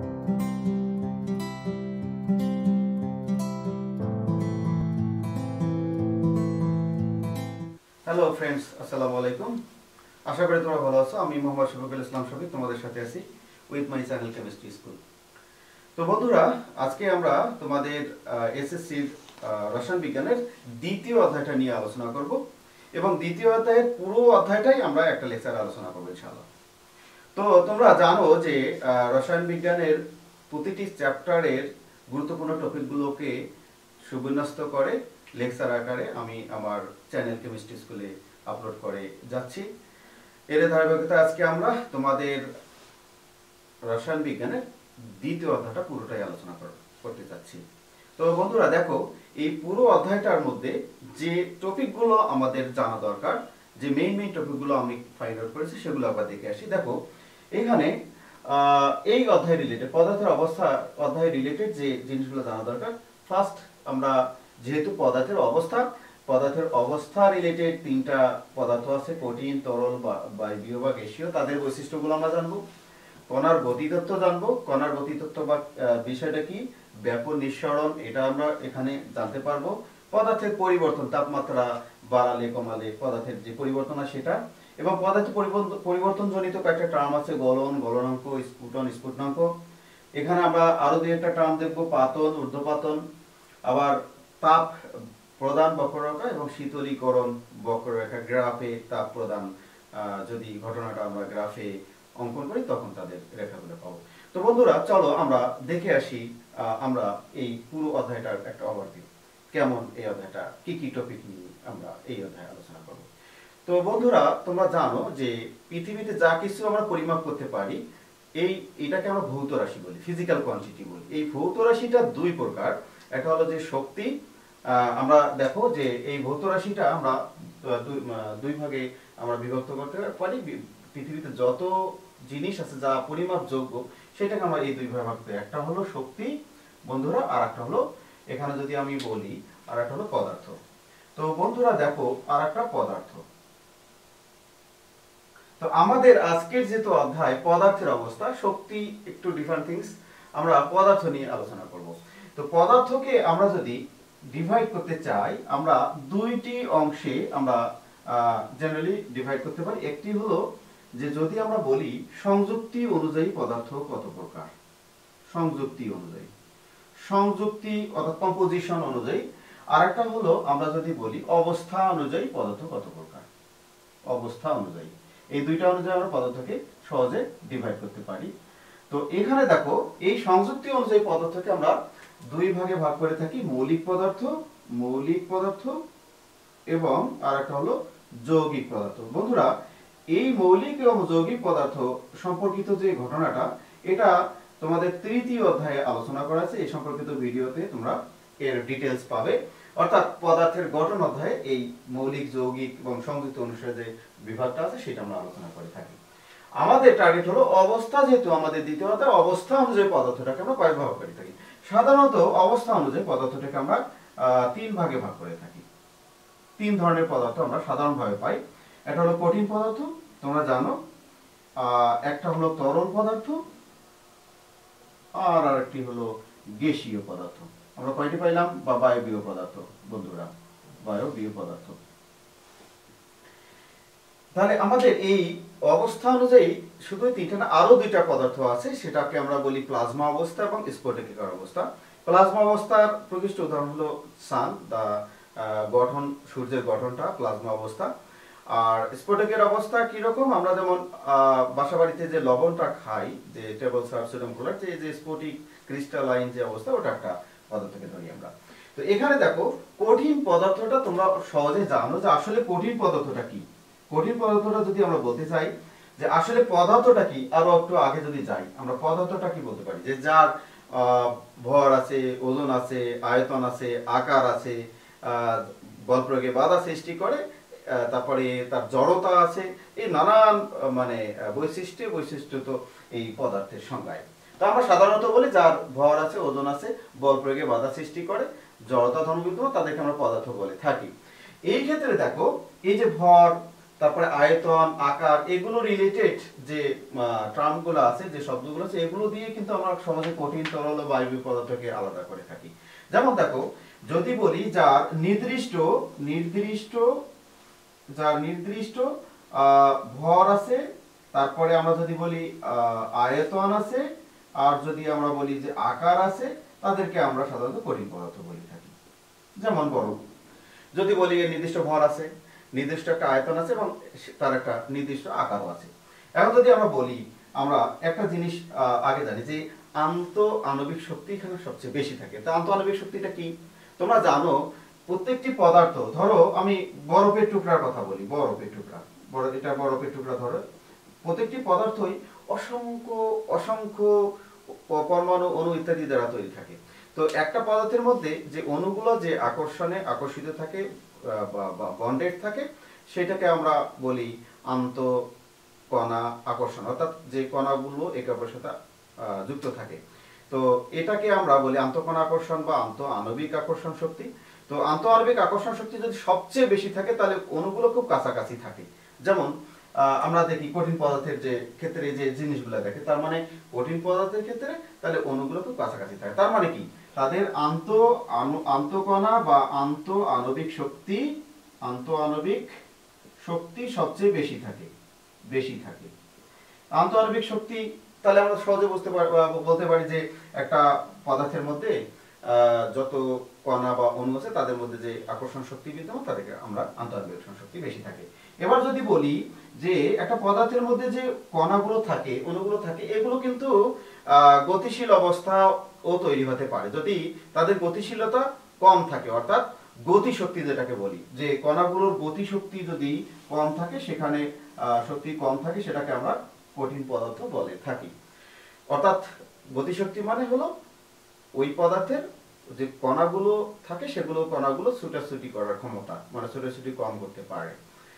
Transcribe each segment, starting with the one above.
Hello friends, আসসালামু আলাইকুম। আশা করি তোমরা ভালো আছো। আমি মোহাম্মদ শফিকুল ইসলাম শফিক তোমাদের সাথে আছি with my channel chemistry school. তো বন্ধুরা, আজকে আমরা তোমাদের এসএসসির রসায়ন বিজ্ঞানের দ্বিতীয় অধ্যায়টা নিয়ে আলোচনা করব এবং দ্বিতীয় অধ্যায়ের পুরো অধ্যায়টাই আমরা একটা লেকচারে আলোচনা করবো ইনশাআল্লাহ। তো তোমরা জানো যে রসায়ন বিজ্ঞানের প্রতিটি চ্যাপ্টারের গুরুত্বপূর্ণ টপিকগুলোকে সুবিন্যস্ত করে লেকচার আকারে আমি আমার চ্যানেল কেমিস্ট্রি স্কুলে আপলোড করে যাচ্ছি। এর ধারাবাহিকতা আজকে আমরা তোমাদের রসায়ন বিজ্ঞানের দ্বিতীয় অধ্যায়টা পুরোটাই আলোচনা করতে যাচ্ছি। তো বন্ধুরা দেখো, এই পুরো অধ্যায়টার মধ্যে যে টপিকগুলো আমাদের জানা দরকার, যে মেইন টপিকগুলো আমি ফাইন্ড আউট করেছি সেগুলো আবার দেখে আসি। দেখো এখানে এই অধ্যায় রিলেটেড পদার্থের অবস্থা অধ্যায় রিলেটেড যে জিনিসগুলো জানা দরকার, ফার্স্ট আমরা যেহেতু পদার্থের অবস্থা রিলেটেড তিনটা পদার্থ আছে, কঠিন, তরল, বায়বীয় বা গ্যাসীয়। তাদের বৈশিষ্ট্যগুলো আমরা জানবো। কণার গতিতত্ত্ব জানবো। কণার গতিতত্ত্ব বা বিষয়টা কি, ব্যাপন নিঃসরণ, এটা আমরা এখানে জানতে পারবো। পদার্থের পরিবর্তন, তাপমাত্রা বাড়ালে কমালে পদার্থের যে পরিবর্তন হয় সেটা, এবং পদার্থের পরিবর্তন জনিত কয়েকটা টার্ম আছে, গলন, গলনাঙ্ক, স্ফুটন, স্ফুটনাঙ্ক। এখানে আমরা আরো দুই একটা টার্ম দেখবো, পাতন, ঊর্ধ্বপাতন, আবার তাপ প্রদান বক্ররেখা এবং শীতলীকরণ বক্ররেখা, গ্রাফে তাপ প্রদান যদি ঘটনাটা আমরা গ্রাফে অঙ্কন করি তখন তাদের রেখাগুলো পাবো। তো বন্ধুরা চলো আমরা দেখে আসি আমরা এই পুরো অধ্যায়টার একটা ওভারভিউ, কেমন এই অধ্যায়টা, কি কি টপিক নিয়ে আমরা এই অধ্যায়ে আলোচনা করব। তো বন্ধুরা তোমরা জানো যে পৃথিবীতে যা কিছু আমরা পরিমাপ করতে পারি এটাকে আমরা ভৌত রাশি বলি, ফিজিক্যাল কোয়ান্টিটি বলি। এই ভৌত রাশিটা দুই প্রকার। একটা হলো যে শক্তি, আমরা দেখো যে এই ভৌত রাশিটা আমরা দুই ভাগে আমরা বিভক্ত করতে পারি। পৃথিবীতে যত জিনিস আছে যা পরিমাপ যোগ্য সেটাকে আমরা এই দুই ভাগে ভাগ করি। একটা হলো শক্তি বন্ধুরা, আর একটা হলো এখানে যদি আমি বলি আর একটা হলো পদার্থ। তো বন্ধুরা দেখো আর একটা পদার্থ। তো আমাদের আজকের যেহেতু অধ্যায় পদার্থের অবস্থা, শক্তি একটু ডিফারেন্ট থিংস, আমরা পদার্থ নিয়ে আলোচনা করব। তো পদার্থকে আমরা যদি ডিভাইড করতে চাই, আমরা দুইটি অংশে আমরা জেনারেলি ডিভাইড করতে পারি। একটি হলো যে যদি আমরা বলি সংযুক্তি অনুযায়ী পদার্থ কত প্রকার, সংযুক্তি অর্থাৎ কম্পোজিশন অনুযায়ী। আর একটা হলো আমরা যদি বলি অবস্থা অনুযায়ী পদার্থ কত প্রকার, অবস্থা অনুযায়ী। এই দুইটা অনুযায়ী আমরা পদার্থকে সহজে ডিভাইড করতে পারি। তো এখানে দেখো এই সংযুক্তি অনুযায়ী পদার্থকে আমরা দুই ভাগে ভাগ করে থাকি, মৌলিক পদার্থ এবং আর একটা হলো যৌগিক পদার্থ। বন্ধুরা এই মৌলিক এবং যৌগিক পদার্থ সম্পর্কিত যে ঘটনাটা, এটা তোমাদের তৃতীয় অধ্যায়ে আলোচনা করা আছে। এই সম্পর্কিত ভিডিওতে তোমরা এর ডিটেলস পাবে। অর্থাৎ পদার্থের গঠন অধ্যায়ে এই মৌলিক, যৌগিক এবং সংযুক্ত অনুসারে যে বিভাগটা আছে সেটা আমরা আলোচনা করে থাকি। আমাদের টার্গেট হলো অবস্থা, যেহেতু আমাদের দ্বিতীয় অধ্যায়, অবস্থা অনুযায়ী পদার্থটাকে আমরা কয়েক ভাগ করে থাকি। সাধারণত অবস্থা অনুযায়ী পদার্থটাকে আমরা তিন ভাগে ভাগ করে থাকি। তিন ধরনের পদার্থ আমরা সাধারণভাবে পাই। একটা হলো কঠিন পদার্থ, তোমরা জানো, একটা হলো তরল পদার্থ, আর আরেকটি হলো গ্যাসীয় পদার্থ। আমরা কয়টি পাইলাম, বা বায়বীয় পদার্থ বন্ধুরা, বায়বীয় পদার্থ। তাহলে আমাদের এই অবস্থা অনুযায়ী শুধু তিনটা না, আরো দুইটা পদার্থ আছে, সেটাকে আমরা বলি প্লাজমা অবস্থা এবং স্ফটিকাকার অবস্থা। প্লাজমা অবস্থার প্রকৃষ্ট উদাহরণ হলো সান, গঠন, সূর্যের গঠনটা প্লাজমা অবস্থা। আর স্ফটিকের অবস্থা কি রকম, আমরা যেমন বাসা বাড়িতে যে লবণটা খাই, যে টেবল সার্ফ, সোডিয়াম ক্লোরাইড, যে স্ফটিক ক্রিস্টালাইন যে অবস্থা, ওটা একটা পদার্থকে ধরি আমরা। তো এখানে দেখো কঠিন পদার্থটা তোমরা সহজে জানো যে আসলে কঠিন পদার্থটা কি। কঠিন পদার্থটা যদি আমরা বলতে চাই যে আসলে পদার্থটা কি, আরো একটু আগে যদি যাই, আমরা পদার্থটা কি বলতে পারি, যে যার ভর আছে, ওজন আছে, আয়তন আছে, আকার আছে, বল প্রয়োগে বাধা সৃষ্টি করে, তারপরে তার জড়তা আছে, এই নানান মানে বৈশিষ্ট্য তো এই পদার্থের সংজ্ঞায়। তো আমরা সাধারণত বলি যার ভর আছে, ওজন আছে, বল প্রয়োগে বাধা সৃষ্টি করে, জড়তা ধর্মবিদ্যমান, তাদেরকে আমরা পদার্থ বলে থাকি। এই ক্ষেত্রে দেখো এই যে ভর, তারপরে আয়তন, আকার, এগুলো রিলেটেড যে টার্মগুলো আছে, যে শব্দগুলো আছে, এগুলো দিয়ে কিন্তু আমরা সহজে কঠিন, তরল ও বায়বীয় পদার্থকে আলাদা করে থাকি। যেমন দেখো, যদি বলি যার নির্দিষ্ট নির্দিষ্ট যার নির্দিষ্ট ভর আছে, তারপরে আমরা যদি বলি আয়তন আছে, আর যদি আমরা বলি যে আকার আছে, তাদেরকে আমরা সাধারণত কঠিন পদার্থ বলে থাকি। যেমন বরফ, যদি বলি এর নির্দিষ্ট ভর আছে, নির্দিষ্ট একটা আয়তন আছে এবং তার একটা নির্দিষ্ট আকারও আছে। এখন যদি আমরা বলি, আমরা একটা জিনিস আগে জানি যে আন্ত আণবিক শক্তি এখানে সবচেয়ে বেশি থাকে। তা আন্ত আণবিক শক্তিটা কি তোমরা জানো? প্রত্যেকটি পদার্থ, ধরো আমি বরফের টুকরার কথা বলি, বরফের টুকরা, এটা বরফের টুকরা, ধরো প্রত্যেকটি পদার্থই অসংখ্য অসংখ্য পরমাণু, অণু ইত্যাদি দ্বারা তৈরি থাকে। তো একটা পদার্থের মধ্যে যে অণুগুলো যে আকর্ষণে আকর্ষিত থাকে বা বন্ডেড থাকে, সেটাকে আমরা বলি আন্তঃকণা আকর্ষণ, অর্থাৎ যে কণাগুলো একে অপরের সাথে যুক্ত থাকে। তো এটাকে আমরা বলি আন্তঃকণা আকর্ষণ বা আন্তঃআণবিক আকর্ষণ শক্তি। তো আন্তঃআণবিক আকর্ষণ শক্তি যদি সবচেয়ে বেশি থাকে, তাহলে অণুগুলো খুব কাছাকাছি থাকে। যেমন আমরা দেখি কঠিন পদার্থের যে ক্ষেত্রে যে জিনিসগুলো দেখে, তার মানে কঠিন পদার্থের ক্ষেত্রে তাহলে অণুগুলো খুব কাছাকাছি থাকে। তার মানে কি, তাদের আন্তঃকণা বা আন্তঃআণবিক শক্তি সবচেয়ে বেশি থাকে। আন্তঃআণবিক শক্তি, তাহলে আমরা সহজে বলতে পারি যে একটা পদার্থের মধ্যে যত কণা বা অণু আছে, তাদের মধ্যে যে আকর্ষণ শক্তি বিদ্যমান, তাদেরকে আমরা আন্তঃআণবিক আকর্ষণ শক্তি বেশি থাকে। এবার যদি বলি যে একটা পদার্থের মধ্যে যে কণাগুলো থাকে, অণুগুলো থাকে, এগুলো কিন্তু গতিশীল অবস্থা ও তৈরি হতে পারে যদি তাদের গতিশীলতা কম থাকে, অর্থাৎ গতিশক্তি যেটাকে বলি, যে কণাগুলোর গতিশক্তি যদি কম থাকে, সেখানে শক্তি কম থাকে, সেটাকে আমরা কঠিন পদার্থ বলে থাকি। অর্থাৎ গতিশক্তি মানে হলো ওই পদার্থের যে কণাগুলো থাকে, কণাগুলো ছুটাছুটি করার ক্ষমতা, মানে ছুটাছুটি কম করতে পারে।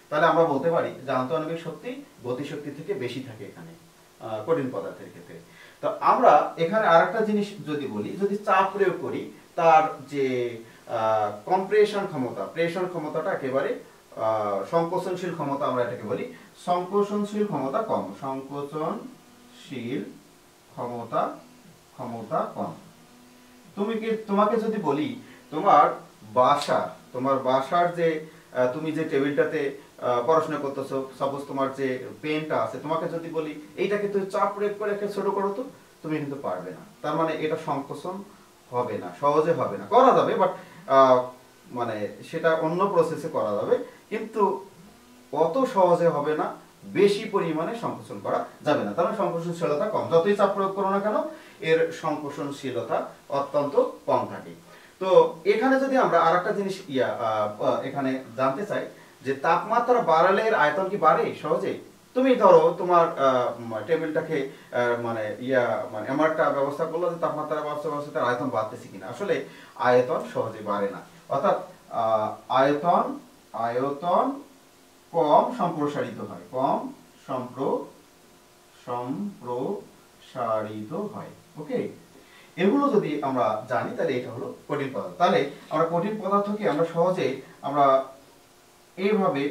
তাহলে আমরা বলতে পারি যে আন্তঃআণবিক শক্তি গতিশক্তি থেকে বেশি থাকে এখানে কঠিন পদার্থের ক্ষেত্রে। তো আমরা এখানে আরেকটা জিনিস যদি বলি, যদি চাপ প্রয়োগ করি, তার যে কম্প্রেশন ক্ষমতা, প্রেষণ ক্ষমতাটা একেবারে সংকোচনশীল ক্ষমতা, আমরা এটাকে বলি সংকোচনশীল ক্ষমতা কম। সংকোচনশীল ক্ষমতা কম। তোমাকে যদি বলি তোমার বাসার যে তুমি যে টেবিলটাতে পড়াশোনা করতেছো, সাপোজ তোমার যে পেনটা আছে, তোমাকে যদি বলি এইটাকে তুমি চাপ প্রয়োগ করে একটা ছোট করো, তো তুমি কিন্তু পারবে না। তার মানে এটা সংকোচন হবে না, সহজে হবে না। করা যাবে, বাট মানে সেটা অন্য প্রসেসে করা যাবে, কিন্তু অত সহজে হবে না, বেশি পরিমাণে সংকোচন করা যাবে না। তার মানে সংকোচনশীলতা কম। যতই চাপ প্রয়োগ করো না কেন, এর সংকোচনশীলতা অত্যন্ত কম থাকে। তো এখানে যদি আমরা আরেকটা জিনিস এখানে জানতে চাই, যে তাপমাত্রা বাড়ালে এর আয়তন কি বাড়ে সহজে? তুমি ধরো তোমার টেবিলটাকে মানে এমন একটা ব্যবস্থা করলো যে তাপমাত্রা বাড়ছে, তার আয়তন বাড়তেছে কিনা। আসলে আয়তন সহজে বাড়ে না, অর্থাৎ আয়তন কম সম্প্রসারিত হয়, ওকে। এগুলো যদি আমরা জানি, তাহলে এটা হলো কঠিন পদার্থ। তাহলে আমরা কঠিন পদার্থকে আমরা সহজে আমরা এইভাবে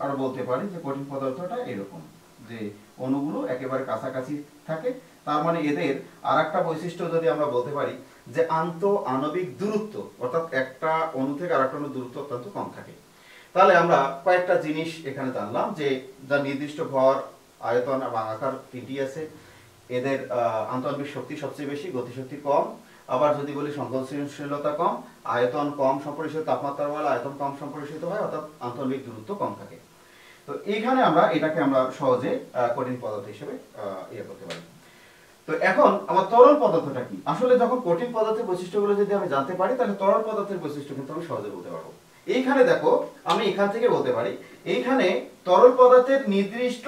আমরা বলতে পারি যে কঠিন পদার্থটা এরকম, যে অণুগুলো একেবারে কাছাকাছি থাকে। তার মানে এদের আরেকটা বৈশিষ্ট্য যদি আমরা বলতে পারি, যে আন্তঃআণবিক দূরত্ব, অর্থাৎ একটা অণু থেকে আরেকটা অণুর দূরত্ব অত্যন্ত কম থাকে। তাহলে আমরা কয়েকটা জিনিস এখানে জানলাম, যে যার নির্দিষ্ট ভর, আয়তন এবং আকার তিনটি আছে, এদের আন্তঃআণবিক শক্তি সবচেয়ে বেশি, গতিশক্তি কম। আবার যদি বলি সংকোচনশীলতা কম, আয়তন কম সম্পরিশিত, তাপমাত্রা বলে আয়তন কম সম্পরিশিত হয়, অর্থাৎ আন্তঃআণবিক দূরত্ব কম থাকে। তো এইখানে এটাকে আমরা সহজে কঠিন পদার্থ হিসেবে করতে পারি। তো এখন আমার তরল পদার্থটা কি? আসলে যখন কঠিন পদার্থের বৈশিষ্ট্যগুলো যদি আমি জানতে পারি, তাহলে তরল পদার্থের বৈশিষ্ট্য কিন্তু আমি সহজে বলতে পারবো। এইখানে দেখো, আমি এখান থেকে বলতে পারি, এইখানে তরল পদার্থের নির্দিষ্ট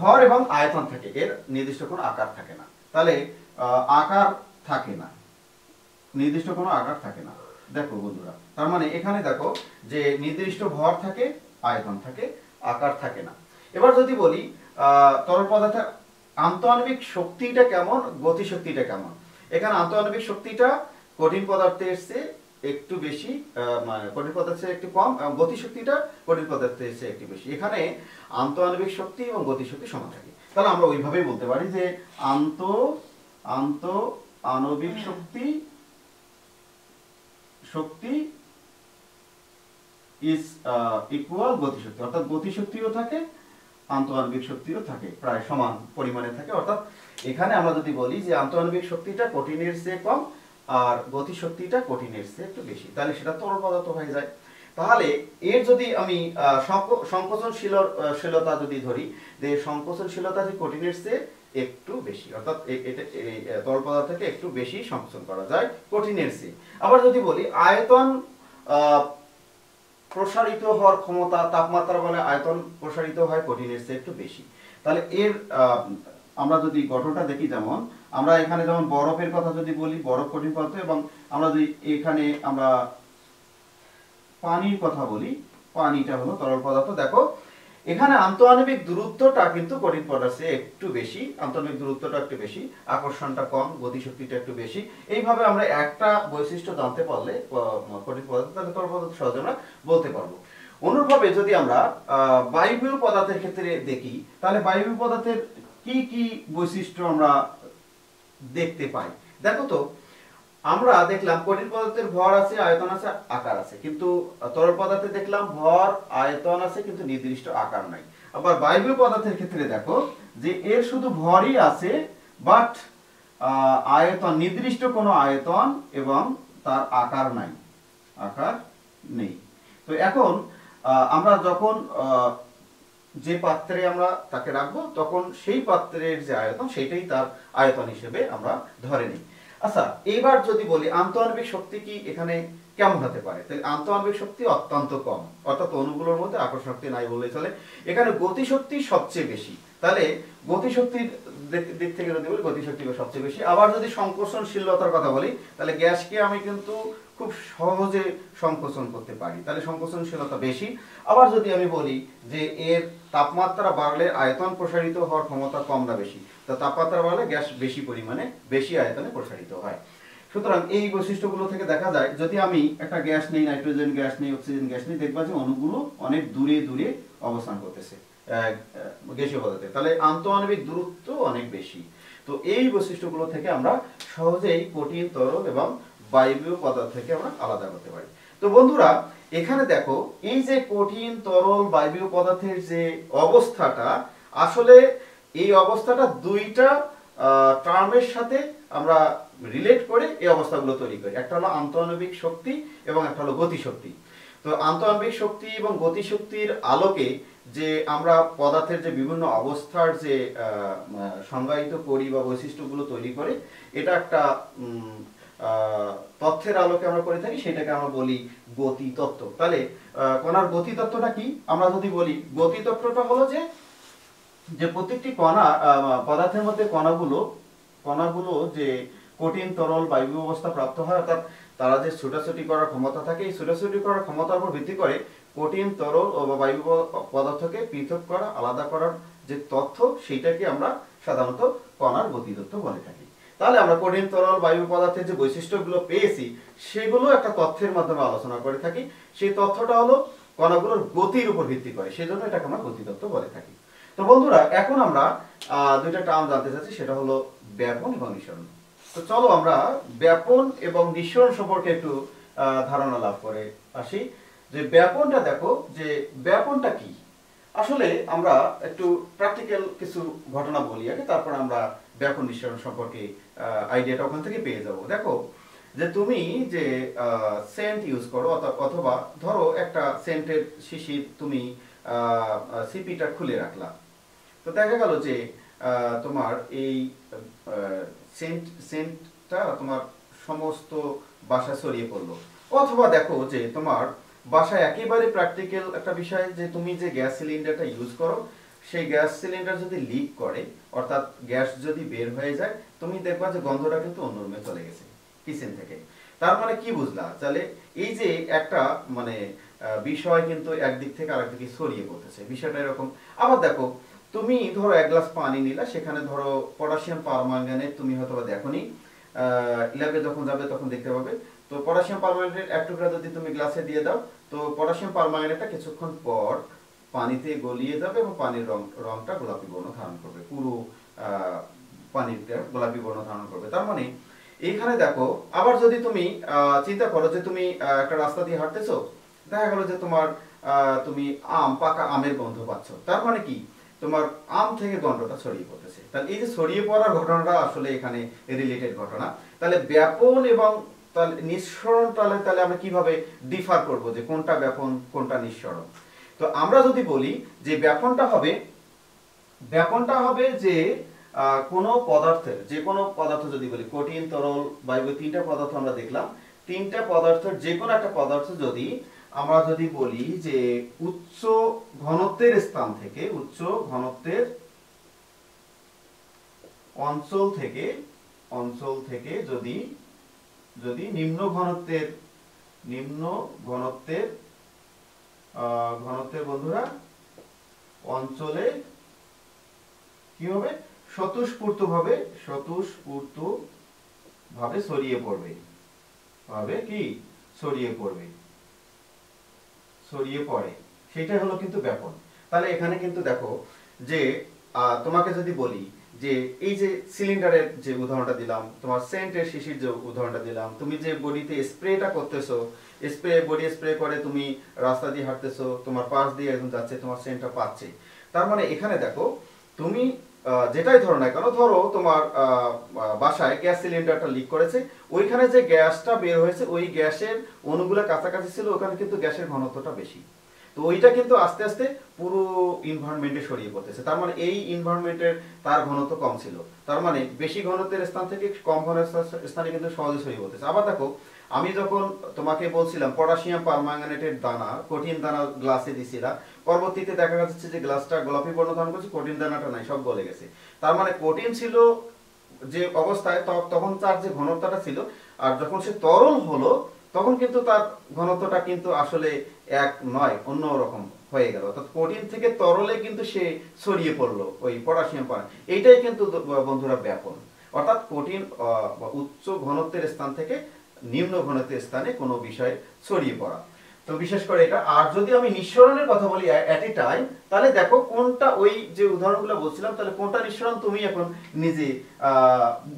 ভর এবং আয়তন থাকে, এর নির্দিষ্ট কোনো আকার থাকে না। তাহলে আকার থাকে না, নির্দিষ্ট কোনো আকার থাকে না। দেখো বন্ধুরা, তার মানে এখানে দেখো যে নির্দিষ্ট ভর থাকে, আয়তন থাকে, আকার থাকে না। এবার যদি বলি তরল পদার্থের আন্তঃআণবিক শক্তিটা কেমন, গতিশক্তিটা কেমন, এখানে আন্তঃআণবিক শক্তিটা কঠিন পদার্থের চেয়ে একটু বেশি, মানে কঠিন পদার্থের চেয়ে একটু কম, এবং গতিশক্তিটা কঠিন পদার্থের চেয়ে একটু বেশি। এখানে আন্তঃআণবিক শক্তি এবং গতিশক্তি সমান থাকে। তাহলে আমরা ওইভাবেই বলতে পারি যে আন্তঃআণবিক শক্তি ইজ ইকুয়াল গতিশক্তি, অর্থাৎ গতিশক্তিও থাকে আন্তঃআণবিক শক্তিও থাকে, প্রায় সমান পরিমাণে থাকে। অর্থাৎ এখানে আমরা যদি বলি যে আন্তঃআণবিক শক্তিটা কঠিনের চেয়ে কম আর গতিশক্তিটা কঠিনের চেয়ে একটু বেশি, তাহলে সেটা তরল পদার্থ হয়ে যায়। তাহলে এর যদি আমি সংকোচনশীলতা যদি ধরি, যে সংকোচনশীলতা যে কঠিনের চেয়ে একটু বেশি, অর্থাৎ এটা তরল পদার্থকে একটু বেশি সংকোচন করা যায় কঠিনের চেয়ে। আবার যদি বলি আয়তন প্রসারিত হওয়ার ক্ষমতা, তাপমাত্রা বলে আয়তন প্রসারিত হয় কঠিনের চেয়ে একটু বেশি। তাহলে এর আমরা যদি গঠনটা দেখি, যেমন আমরা এখানে যেমন বরফের কথা যদি বলি, বরফ কঠিন পদার্থ, এবং আমরা যদি এখানে আমরা পানির কথা বলি, পানিটা হলো তরল পদার্থ। দেখো এখানে আন্তঃআণবিক দূরত্বটা কিন্তু কঠিন পদার্থের একটু বেশি, আন্তঃআণবিক দূরত্বটা একটু বেশি, আকর্ষণটা কম, গতিশক্তিটা একটু বেশি। এইভাবে আমরা একটা বৈশিষ্ট্য জানতে পারলে কঠিন পদার্থ, তাহলে তরল পদার্থ সহজে আমরা বলতে পারবো। অনুরূপভাবে যদি আমরা বায়বীয় পদার্থের ক্ষেত্রে দেখি, তাহলে বায়বীয় পদার্থের কি কি বৈশিষ্ট্য আমরা দেখতে পাই। দেখো তো, আমরা দেখলাম কঠিন পদার্থের ভর আছে, আয়তন আছে, আকার আছে, কিন্তু তরল পদার্থে দেখলাম ভর, আয়তন আছে, কিন্তু নির্দিষ্ট আকার নাই। আবার বায়বীয় পদার্থের ক্ষেত্রে দেখো যে এর শুধু ভরই আছে, বাট আয়তন, নির্দিষ্ট কোনো আয়তন এবং তার আকার নাই, আকার নেই। তো এখন আমরা যখন যে পাত্রে আমরা তাকে রাখবো, তখন সেই পাত্রের যে আয়তন সেটাই তার আয়তন হিসেবে আমরা ধরে নিই। আচ্ছা, এবার যদি বলি আন্তঃআণবিক শক্তি কি এখানে কেমন হতে পারে, তাহলে আন্তঃআণবিক শক্তি অত্যন্ত কম, অর্থাৎ অণুগুলোর মধ্যে আকর্ষণ শক্তি নাই বললেই চলে। এখানে গতিশক্তি সবচেয়ে বেশি, তাহলে গতিশক্তির দিক থেকে যদি বলি গতিশক্তি সবচেয়ে বেশি। আবার যদি সংকোচনশীলতার কথা বলি, তাহলে গ্যাসকে আমি কিন্তু খুব সহজে সংকোচন করতে পারি, তাহলে সংকোচনশীলতা বেশি। আবার যদি আমি বলি যে এর তাপমাত্রা বাড়লে আয়তন প্রসারিত হওয়ার ক্ষমতা কম না বেশি, তো তাপমাত্রা বাড়লে গ্যাস বেশি পরিমাণে বেশি আয়তনে প্রসারিত হয়। সুতরাং এই বৈশিষ্ট্যগুলো থেকে দেখা যায়, যদি আমি একটা গ্যাস নেই, নাইট্রোজেন গ্যাস নেই, অক্সিজেন গ্যাস নেই, দেখবা যে অণুগুলো অনেক দূরে দূরে অবস্থান করতেছে গ্যাসীয় পদার্থে, তাহলে আন্তঃআণবিক দূরত্ব অনেক বেশি। তো এই বৈশিষ্ট্যগুলো থেকে আমরা সহজেই কঠিন, তরল এবং বায়বীয় পদার্থ থেকে আমরা আলাদা করতে পারি। তো বন্ধুরা, এখানে দেখো এই যে কঠিন, তরল, বায়বীয় পদার্থের যে অবস্থাটা, আসলে এই অবস্থাটা দুইটা টার্মের সাথে আমরা রিলেট করে এই অবস্থাগুলো তৈরি করি। একটা হলো আন্তঃআণবিক শক্তি এবং একটা হলো গতিশক্তি। তো আন্তঃআণবিক শক্তি এবং গতিশক্তির আলোকে যে আমরা পদার্থের যে বিভিন্ন অবস্থার যে সংজ্ঞায়িত করি বা বৈশিষ্ট্যগুলো তৈরি করে, এটা একটা তথ্যের আলোকে আমরা করে থাকি, সেটাকে আমরা বলি গতি তত্ত্ব। তাহলে কণার গতি তত্ত্বটা কি? আমরা যদি বলি গতি তত্ত্বটা হলো যে প্রত্যেকটি কণা, পদার্থের মধ্যে কণাগুলো যে কঠিন, তরল, বায়বীয় অবস্থা প্রাপ্ত হয়, অর্থাৎ তারা যে ছোটাছুটি করার ক্ষমতা থাকে, এই ছোটাছুটি করার ক্ষমতার উপর ভিত্তি করে কঠিন, তরল ও বায়বীয় পদার্থকে পৃথক করা, আলাদা করার যে তথ্য, সেইটাকে আমরা সাধারণত কণার গতি তত্ত্ব বলে থাকি। তাহলে আমরা কঠিন, তরল, বায়ু পদার্থের যে বৈশিষ্ট্যগুলো পেয়েছি, সেগুলো একটা তথ্যের মাধ্যমে আলোচনা করে থাকি। সেই তথ্যটা হলো কণাগুলোর গতির উপর ভিত্তি করে, সেই জন্য এটাকে আমরা গতিতত্ত্ব বলে থাকি। তো বন্ধুরা, এখন আমরা দুইটা টার্ম জানতে চাচ্ছি, সেটা হলো ব্যাপন এবং নিঃসরণ। তো চলো আমরা ব্যাপন এবং নিঃসরণ সম্পর্কে একটু ধারণা লাভ করে আসি। যে ব্যাপনটা, দেখো যে ব্যাপনটা কি। আসলে আমরা একটু প্র্যাকটিক্যাল কিছু ঘটনা বলি আগে, তারপর আমরা ব্যাপন নিঃসরণ সম্পর্কে আইডিয়াটা ওখান থেকে পেয়ে যাব। দেখো যে তুমি যে সেন্ট ইউজ করো, অথবা ধরো একটা সেন্টের শিশির তুমি সিপিটা খুলে রাখলা, তো দেখা গেল যে তোমার এই সেন্টটা তোমার সমস্ত বাসা ছড়িয়ে পড়লো। অথবা দেখো যে তোমার বাসায় একেবারে প্র্যাকটিক্যাল একটা বিষয়, যে তুমি যে গ্যাস সিলিন্ডারটা ইউজ করো, সেই গ্যাস সিলিন্ডার যদি লিক করে, অর্থাৎ গ্যাস যদি বের হয়ে যায়, তুমি দেখবা যে গন্ধটা কিন্তু অন্য রুমে চলে গেছে কিচেন থেকে। তার মানে কি বুঝলা? তাহলে এই যে একটা মানে বিষয় কিন্তু একদিক থেকে আরেক দিকে ছড়িয়ে পড়তেছে, বিষয়টা এরকম। আবার দেখো, তুমি ধরো এক গ্লাস পানি নিলা, সেখানে ধরো পটাশিয়াম পারম্যাঙ্গানেট তুমি হয়তো দেখোনি, ল্যাবে যখন যাবে তখন দেখতে পাবে তো পটাশিয়াম পারম্যাঙ্গানেট এক টুকরা যদি তুমি গ্লাসে দিয়ে দাও, তো পটাশিয়াম পারম্যাঙ্গানেটটা কিছুক্ষণ পর পানিতে গলিয়ে যাবে এবং পানির রংটা গোলাপি বর্ণ ধারণ করবে, পুরো পানিটা গোলাপি বর্ণ ধারণ করবে। তার মানে এইখানে দেখো, আবার যদি তুমি চিন্তা করো যে তুমি একটা রাস্তা দিয়ে হাঁটতেছো, দেখা গেল যে তোমার তুমি পাকা আমের গন্ধ পাচ্ছ, তার মানে কি তোমার আম থেকে গন্ধটা ছড়িয়ে পড়তেছে। তাহলে এই যে ছড়িয়ে পড়ার ঘটনাটা আসলে এখানে রিলেটেড ঘটনা। তাহলে ব্যাপন এবং তাহলে নিঃসরণ, তাহলে আমরা কিভাবে ডিফার করব যে কোনটা ব্যাপন কোনটা নিঃসরণ? তো আমরা যদি বলি যে ব্যাপনটা হবে যে কোনো পদার্থের, যে কোনো পদার্থ যদি বলি, কঠিন, তরল, বায়ু, তিনটা পদার্থ আমরা দেখলাম। তিনটা পদার্থের যে কোনো একটা পদার্থ যদি আমরা যদি বলি যে উচ্চ ঘনত্বের স্থান থেকে, উচ্চ ঘনত্বের অঞ্চল থেকে যদি নিম্ন ঘনত্বের বন্ধুরা অঞ্চলে কি হবে, স্বতঃস্ফূর্ত ভাবে ছড়িয়ে পড়ে, সেটাই হলো কিন্তু ব্যাপন। তাহলে এখানে কিন্তু দেখো যে তোমাকে যদি বলি যে এই যে সিলিন্ডারের যে উদাহরণটা দিলাম, তোমার সেন্টের শিশির যে উদাহরণটা দিলাম, তুমি যে বডিতে স্প্রেটা করতেছো, বডি স্প্রে করে তুমি রাস্তা দিয়ে হাঁটতেছো, তোমার পাশ দিয়ে একজন যাচ্ছে, তোমার সেন্টটা পাচ্ছে। তার মানে এখানে দেখো তুমি যেটাই ধরো না কেন, ধরো তোমার বাসায় গ্যাস সিলিন্ডারটা লিক করেছে, ওইখানে যে গ্যাসটা বের হয়েছে ওই গ্যাসের অণুগুলো কাছাকাছি ছিল, ওখানে কিন্তু গ্যাসের ঘনত্বটা বেশি, তো ওইটা কিন্তু আস্তে আস্তে পুরো এনভায়রনমেন্টে ছড়িয়ে পড়তেছে। তার মানে এই এনভায়রনমেন্টের তার ঘনত্ব কম ছিল, তার মানে বেশি ঘনত্বের স্থান থেকে কম ঘনত্বের স্থানে কিন্তু সহজে ছড়িয়ে পড়তেছে। আবার দেখো, আমি যখন তোমাকে বলছিলাম পটাশিয়াম পারম্যাঙ্গানেটের দানা, কঠিন দানা গ্লাসে দিছিলাম, পরবর্তীতে দেখা যাচ্ছে যে গ্লাসটা গোলাপি বর্ণ ধারণ করছে, কঠিন দানাটা নাই, সব গলে গেছে। তার মানে কঠিন ছিল যে অবস্থায়, তখন তার যে ঘনত্বটা ছিল, আর যখন সে তরল হলো তখন কিন্তু তার ঘনত্বটা কিন্তু আসলে এক নয়, অন্য রকম হয়ে গেল। অর্থাৎ কঠিন থেকে তরলে কিন্তু সে ছড়িয়ে পড়লো ওই পটাশিয়াম পারম্যাঙ্গানেট। এইটাই কিন্তু বন্ধুরা ব্যাপন, অর্থাৎ কঠিন উচ্চ ঘনত্বের স্থান থেকে নিম্ন ঘনত্বের স্থানে কোনো বিষয় ছড়িয়ে পড়া। তো বিশেষ করে এটা। আর যদি আমি নিঃসরণের কথা বলি এট এ টাইম, তাহলে দেখো কোনটা, ওই যে উদাহরণগুলো বলছিলাম, তাহলে কোনটা নিঃসরণ তুমি এখন নিজে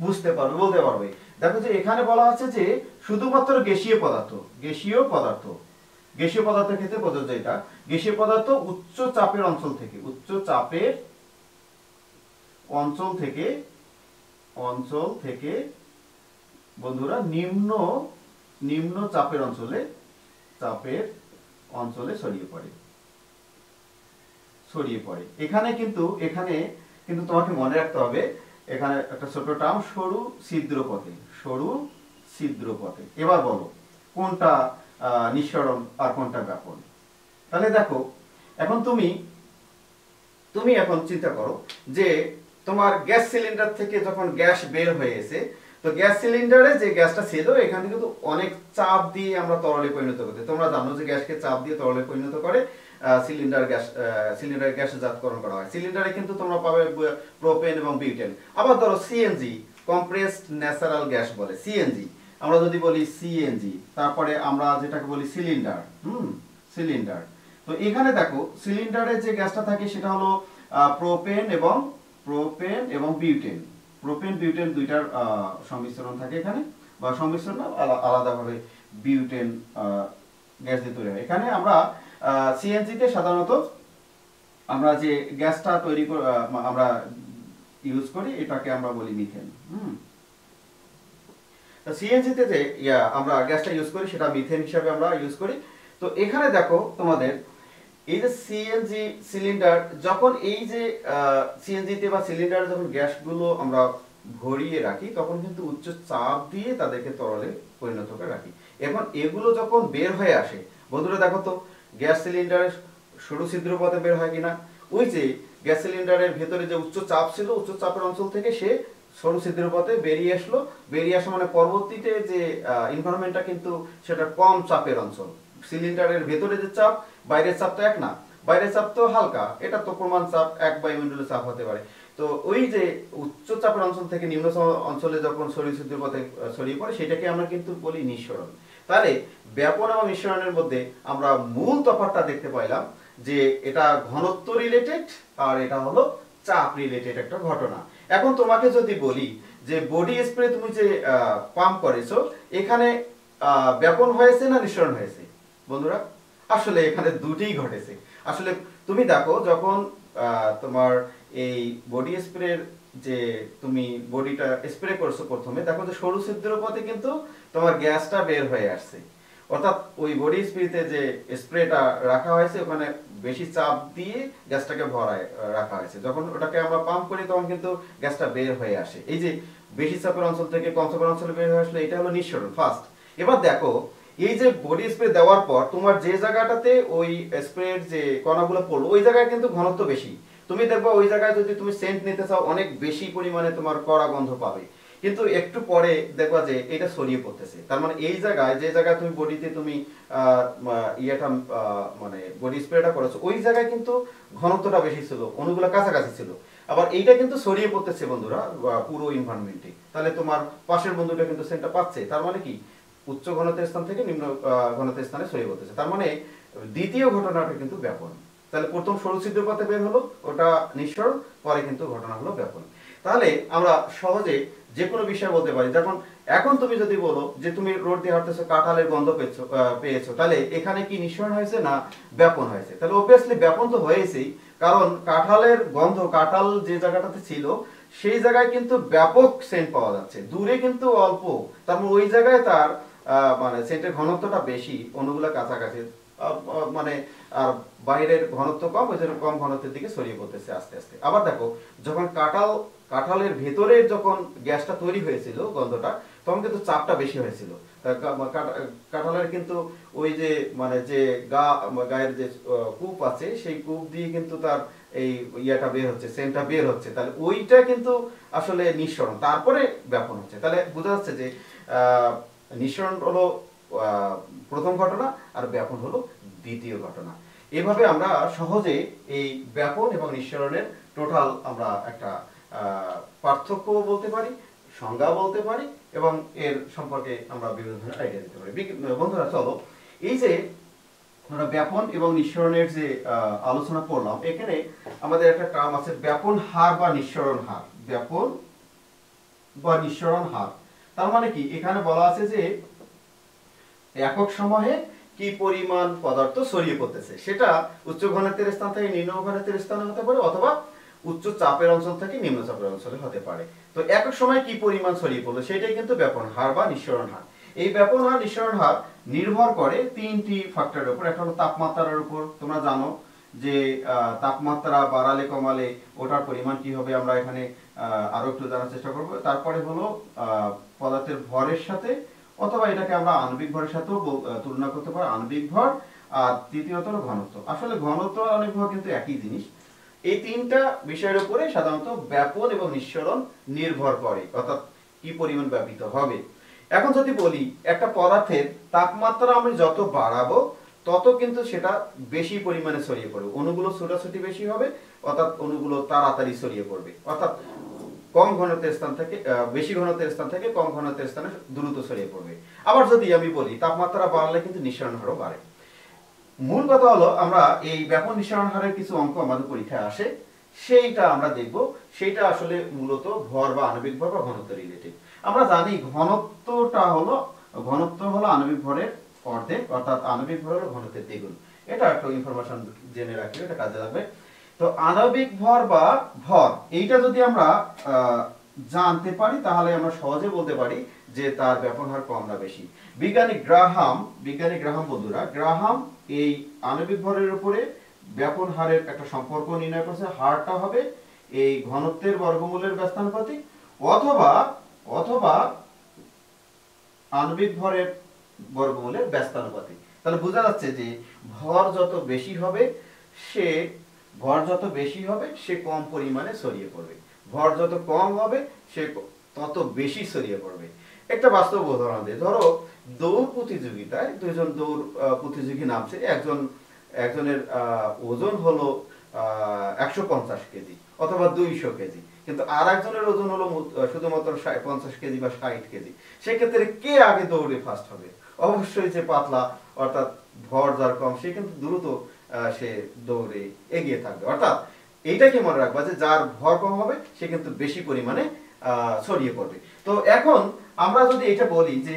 বুঝতে পারবে, বলতে পারবে। দেখো যে এখানে বলা আছে যে শুধুমাত্র গ্যাসীয় পদার্থের ক্ষেত্রে প্রযোজ্য এটা। গ্যাসীয় পদার্থ উচ্চ চাপের অঞ্চল থেকে বন্ধুরা নিম্ন চাপের অঞ্চলে ছড়িয়ে পড়ে। এখানে কিন্তু তোমাকে মনে রাখতে হবে, এখানে একটা ছোট টার্ম, সরু ছিদ্র পথে। এবার বলো কোনটা নিঃসরণ আর কোনটা ব্যাপন? তাহলে দেখো, এখন তুমি এখন চিন্তা করো যে তোমার গ্যাস সিলিন্ডার থেকে যখন গ্যাস বের হয়েছে, তো গ্যাস সিলিন্ডারে যে গ্যাসটা ছিল এখানে কিন্তু অনেক চাপ দিয়ে আমরা তরলে পরিণত করতে, তোমরা জানো যে গ্যাসকে চাপ দিয়ে তরলে পরিণত করে সিলিন্ডার গ্যাসজাতকরণ করা হয়। সিলিন্ডারে কিন্তু তোমরা পাবে প্রোপেন এবং বিউটেন। আবার ধরো সিএনজি, কম্প্রেসড ন্যাচারাল গ্যাস বলে সিএনজি। আমরা যদি বলি সিএনজি, তারপরে আমরা যেটাকে বলি সিলিন্ডার। তো এখানে দেখো সিলিন্ডারে যে গ্যাসটা থাকে সেটা হলো প্রোপেন এবং বিউটেন। প্রোপেন বিউটেন দুইটার সংমিশ্রণ থাকে এখানে, বা সংমিশ্রণ না, আলাদাভাবে বিউটেন গ্যাস দিয়ে তৈরি হয়। এখানে আমরা সিএনজি তে সাধারণত আমরা যে গ্যাসটা তৈরি আমরা ইউজ করি, এটাকে আমরা বলি মিথেন। সিএনজি তে যে আমরা গ্যাসটা ইউজ করি সেটা মিথেন হিসাবে আমরা ইউজ করি। তো এখানে দেখো তোমাদের এই যে সিএনজি সিলিন্ডার, যখন এই যে সিএনজি তে বা সিলিন্ডারে যখন গ্যাসগুলো আমরা ভরিয়ে রাখি, তখন কিন্তু উচ্চ চাপ দিয়ে তাদেরকে তরলে পরিণত করে রাখি। এখন এগুলো যখন বের হয়ে আসে বন্ধুরা, দেখো তো গ্যাস সিলিন্ডারের সরু ছিদ্র পথে বের হয় কিনা। ওই যে গ্যাস সিলিন্ডারের ভেতরে যে উচ্চ চাপ ছিল, উচ্চ চাপের অঞ্চল থেকে সে সরু ছিদ্র পথে বেরিয়ে আসা মানে পরবর্তীতে যে এনভায়রনমেন্টটা কিন্তু সেটা কম চাপের অঞ্চল। সিলিন্ডারের ভেতরে যে চাপ, বাইরের চাপ তো এক না, বাইরের চাপ তো হালকা, এটা তো প্রমাণ চাপ, এক বায়ুমণ্ডলের চাপ হতে পারে। তো ওই যে উচ্চ চাপের অঞ্চল থেকে নিম্ন অঞ্চলে যখন শরীর ছিদ্রের পথে ছড়িয়ে পড়ে সেটাকে আমরা কিন্তু বলি নিঃসরণ। তাহলে ব্যাপন এবং নিঃসরণের মধ্যে আমরা মূল তফাৎটা দেখতে পাইলাম যে এটা ঘনত্ব রিলেটেড আর এটা হলো চাপ রিলেটেড একটা ঘটনা। এখন তোমাকে যদি বলি যে বডি স্প্রে তুমি যে পাম্প করেছো এখানে ব্যাপন হয়েছে না নিঃসরণ হয়েছে বন্ধুরা? আসলে এখানে দুটিই ঘটেছে। আসলে তুমি দেখো যখন তোমার এই বডি স্প্রের যে তুমি বডিটা স্প্রে করছো প্রথমে দেখো যে সরু ছিদ্রের পথে কিন্তু তোমার গ্যাসটা বের হয়ে আসছে, অর্থাৎ ওই বডি স্প্রেতে যে স্প্রেটা রাখা হয়েছে ওখানে বেশি চাপ দিয়ে গ্যাসটাকে ভরায় রাখা হয়েছে। যখন ওটাকে আমরা পাম্প করি তখন কিন্তু গ্যাসটা বের হয়ে আসে। এই যে বেশি চাপের অঞ্চল থেকে কম চাপের অঞ্চলে বের হয়ে আসলে এটা হলো নিঃসরণ ফার্স্ট। এবার দেখো এই যে বডি স্প্রে দেওয়ার পর তোমার যে জায়গাটাতে ওই স্প্রের যে কণাগুলো পড়লো ওই জায়গায় কিন্তু ঘনত্ব বেশি। তুমি দেখবা ওই জায়গায় যদি তুমি সেন্ট নিতে চাও অনেক বেশি পরিমাণে তোমার কড়া গন্ধ পাবে, কিন্তু একটু পরে দেখবা যে এটা ছড়িয়ে পড়তেছে। তার মানে এই জায়গায় যে জায়গায় তুমি বডিতে তুমি ইয়েটা মানে বডি স্প্রেটা করেছো ওই জায়গায় কিন্তু ঘনত্বটা বেশি ছিল, অণুগুলো কাছাকাছি ছিল। আবার এইটা কিন্তু ছড়িয়ে পড়তেছে বন্ধুরা পুরো এনভায়রনমেন্টে। তাহলে তোমার পাশের বন্ধুটা কিন্তু সেন্টটা পাচ্ছে, তার মানে কি উচ্চ ঘনত্বের স্থান থেকে নিম্ন ঘনত্বের স্থানে ছড়িয়ে পড়তেছে। তার মানে দ্বিতীয় ঘটনাটা কিন্তু ব্যাপন। তাহলে প্রথম সরু ছিদ্রের পথে বের হলো ওটা নিঃসরণ, পরে কিন্তু ঘটনা হলো ব্যাপন। তাহলে আমরা সহজে যে কোনো বিষয় বলতে পারি। যখন এখন তুমি যদি বলো যে তুমি রোড দিয়ে হাঁটতেছো কাঁঠালের গন্ধ পেয়েছো তাহলে এখানে কি নিঃসরণ হয়েছে না ব্যাপন হয়েছে? তাহলে অবভিয়াসলি ব্যাপন তো হয়েছেই, কারণ কাঁঠালের গন্ধ কাঁঠাল যে জায়গাটাতে ছিল সেই জায়গায় কিন্তু ব্যাপক সেন্ট পাওয়া যাচ্ছে, দূরে কিন্তু অল্প। তারপর ওই জায়গায় তার মানে সেন্টের ঘনত্বটা বেশি, অণুগুলো কাছাকাছি, মানে আর বাইরের ঘনত্ব কম, ওই জন্য কম ঘনত্বের দিকে ছড়িয়ে পড়তেছে আস্তে আস্তে। আবার দেখো যখন কাঁঠালের ভেতরে যখন গ্যাসটা তৈরি হয়েছিল গন্ধটা তখন কিন্তু চাপটা বেশি হয়েছিল। কাঁঠালের কিন্তু ওই যে মানে যে গায়ের যে কূপ আছে সেই কূপ দিয়ে কিন্তু তার এই ইয়াটা বের হচ্ছে, সেন্টটা বের হচ্ছে। তাহলে ওইটা কিন্তু আসলে নিঃসরণ, তারপরে ব্যাপন হচ্ছে। তাহলে বোঝা যাচ্ছে যে নিঃসরণ হলো প্রথম ঘটনা আর ব্যাপন হলো দ্বিতীয় ঘটনা। এভাবে আমরা সহজে এই ব্যাপন এবং নিঃসরণের টোটাল আমরা একটা পার্থক্য বলতে পারি, সংজ্ঞা বলতে পারি এবং এর সম্পর্কে আমরা বিভিন্ন ধরনের আইডিয়া দিতে পারি। বন্ধুরা চলো এই যে আমরা ব্যাপন এবং নিঃসরণের যে আলোচনা করলাম এখানে আমাদের একটা টার্ম আছে ব্যাপন হার বা নিঃসরণ হার। ব্যাপন বা নিঃসরণ হার তার মানে কি? এখানে বলা আছে যে একক সময়ে কি পরিমাণ পদার্থ ছড়িয়ে পড়তেছে, সেটা উচ্চ ঘনত্বের স্থান থেকে নিম্ন ঘনত্বের স্থানে হতে পারে অথবা উচ্চ চাপের অঞ্চল থেকে নিম্ন চাপের অঞ্চলে হতে পারে। তো একক সময় কি পরিমাণ ছড়িয়ে পড়লো সেটাই কিন্তু ব্যাপন হার বা নিঃসরণ হার। এই ব্যাপন হার নিঃসরণ হার নির্ভর করে তিনটি ফ্যাক্টরের উপর। একটা হলো তাপমাত্রার উপর, তোমরা জানো যে তাপমাত্রা বাড়ালে কমালে ওটার পরিমাণ কি হবে, আমরা এখানে আরো একটু জানার চেষ্টা করব। তারপরে হলো পদার্থের ভরের সাথে, অথবা এটাকে আমরা আণবিক ভরের সাথেও তুলনা করতে পারি, আণবিক ভর। আর তৃতীয়ত হলো ঘনত্ব। আসলে ঘনত্ব আর আণবিক ভর কিন্তু একই জিনিস। এই তিনটা বিষয়ের উপরে সাধারণত ব্যাপন এবং নিঃসরণ নির্ভর করে, অর্থাৎ কি পরিমাণ ব্যাপিত হবে। এখন যদি বলি একটা পদার্থের তাপমাত্রা আমি যত বাড়াবো তত কিন্তু সেটা বেশি পরিমাণে ছড়িয়ে পড়বে, অণুগুলো ছোটাছুটি বেশি হবে, অর্থাৎ অণুগুলো তাড়াতাড়ি ছড়িয়ে পড়বে। অর্থাৎ কম ঘনত্বের স্থান থেকে বেশি ঘনত্বের স্থান থেকে কম ঘনত্বের স্থানে দ্রুত ছড়িয়ে পড়বে। আবার যদি আমি বলি তাপমাত্রা বাড়লে কিন্তু নিঃসরণ হারও বাড়ে। মূল কথা হলো আমরা এই ব্যাপন নিঃসরণ হারের কিছু অঙ্ক আমাদের পরীক্ষায় আসে, সেইটা আমরা দেখব। সেইটা আসলে মূলত ভর বা আণবিক ভর বা ঘনত্ব রিলেটেড। আমরা জানি ঘনত্ব হলো আণবিক ভরের অর্ধেক, অর্থাৎ আণবিক ভর হলো ঘনত্বের দ্বিগুণ। এটা একটা ইনফরমেশন জেনে রাখি, এটা কাজে লাগবে। তো আণবিক ভর বা ভর এইটা যদি আমরা জানতে পারি তাহলে আমরা সহজে বলতে পারি যে তার ব্যাপন হার কম না বেশি। বিজ্ঞানী গ্রাহাম বন্ধুরা, গ্রাহাম এই আণবিক ভরের উপরে ব্যাপন হারের একটা সম্পর্ক নির্ণয় করছে। হারটা হবে এই ঘনত্বের বর্গমূলের ব্যস্তানুপাতিক অথবা আণবিক ভরের বর্গমূলের ব্যস্তানুপাতিক। তাহলে বোঝা যাচ্ছে যে ভর যত বেশি হবে সে কম পরিমাণে ছড়িয়ে পড়বে, ভর যত কম হবে সে তত বেশি ছড়িয়ে পড়বে। একটা বাস্তব উদাহরণ দিই। ধরো দৌড় প্রতিযোগিতায় দুইজন দৌড় প্রতিযোগী নামছে, একজনের ওজন হলো 150 কেজি, অথবা 200 কেজি, কিন্তু আর একজনের ওজন হলো শুধুমাত্র 50 কেজি বা 60 কেজি, সেক্ষেত্রে কে আগে দৌড়ে ফার্স্ট হবে? অবশ্যই যে পাতলা, অর্থাৎ ভর যার কম, সে কিন্তু দ্রুত সে দৌড়ে এগিয়ে থাকবে। অর্থাৎ এইটাকে মনে রাখবা যে যার ভর কম হবে সে কিন্তু বেশি পরিমাণে ছড়িয়ে পড়বে। তো এখন আমরা যদি এটা বলি যে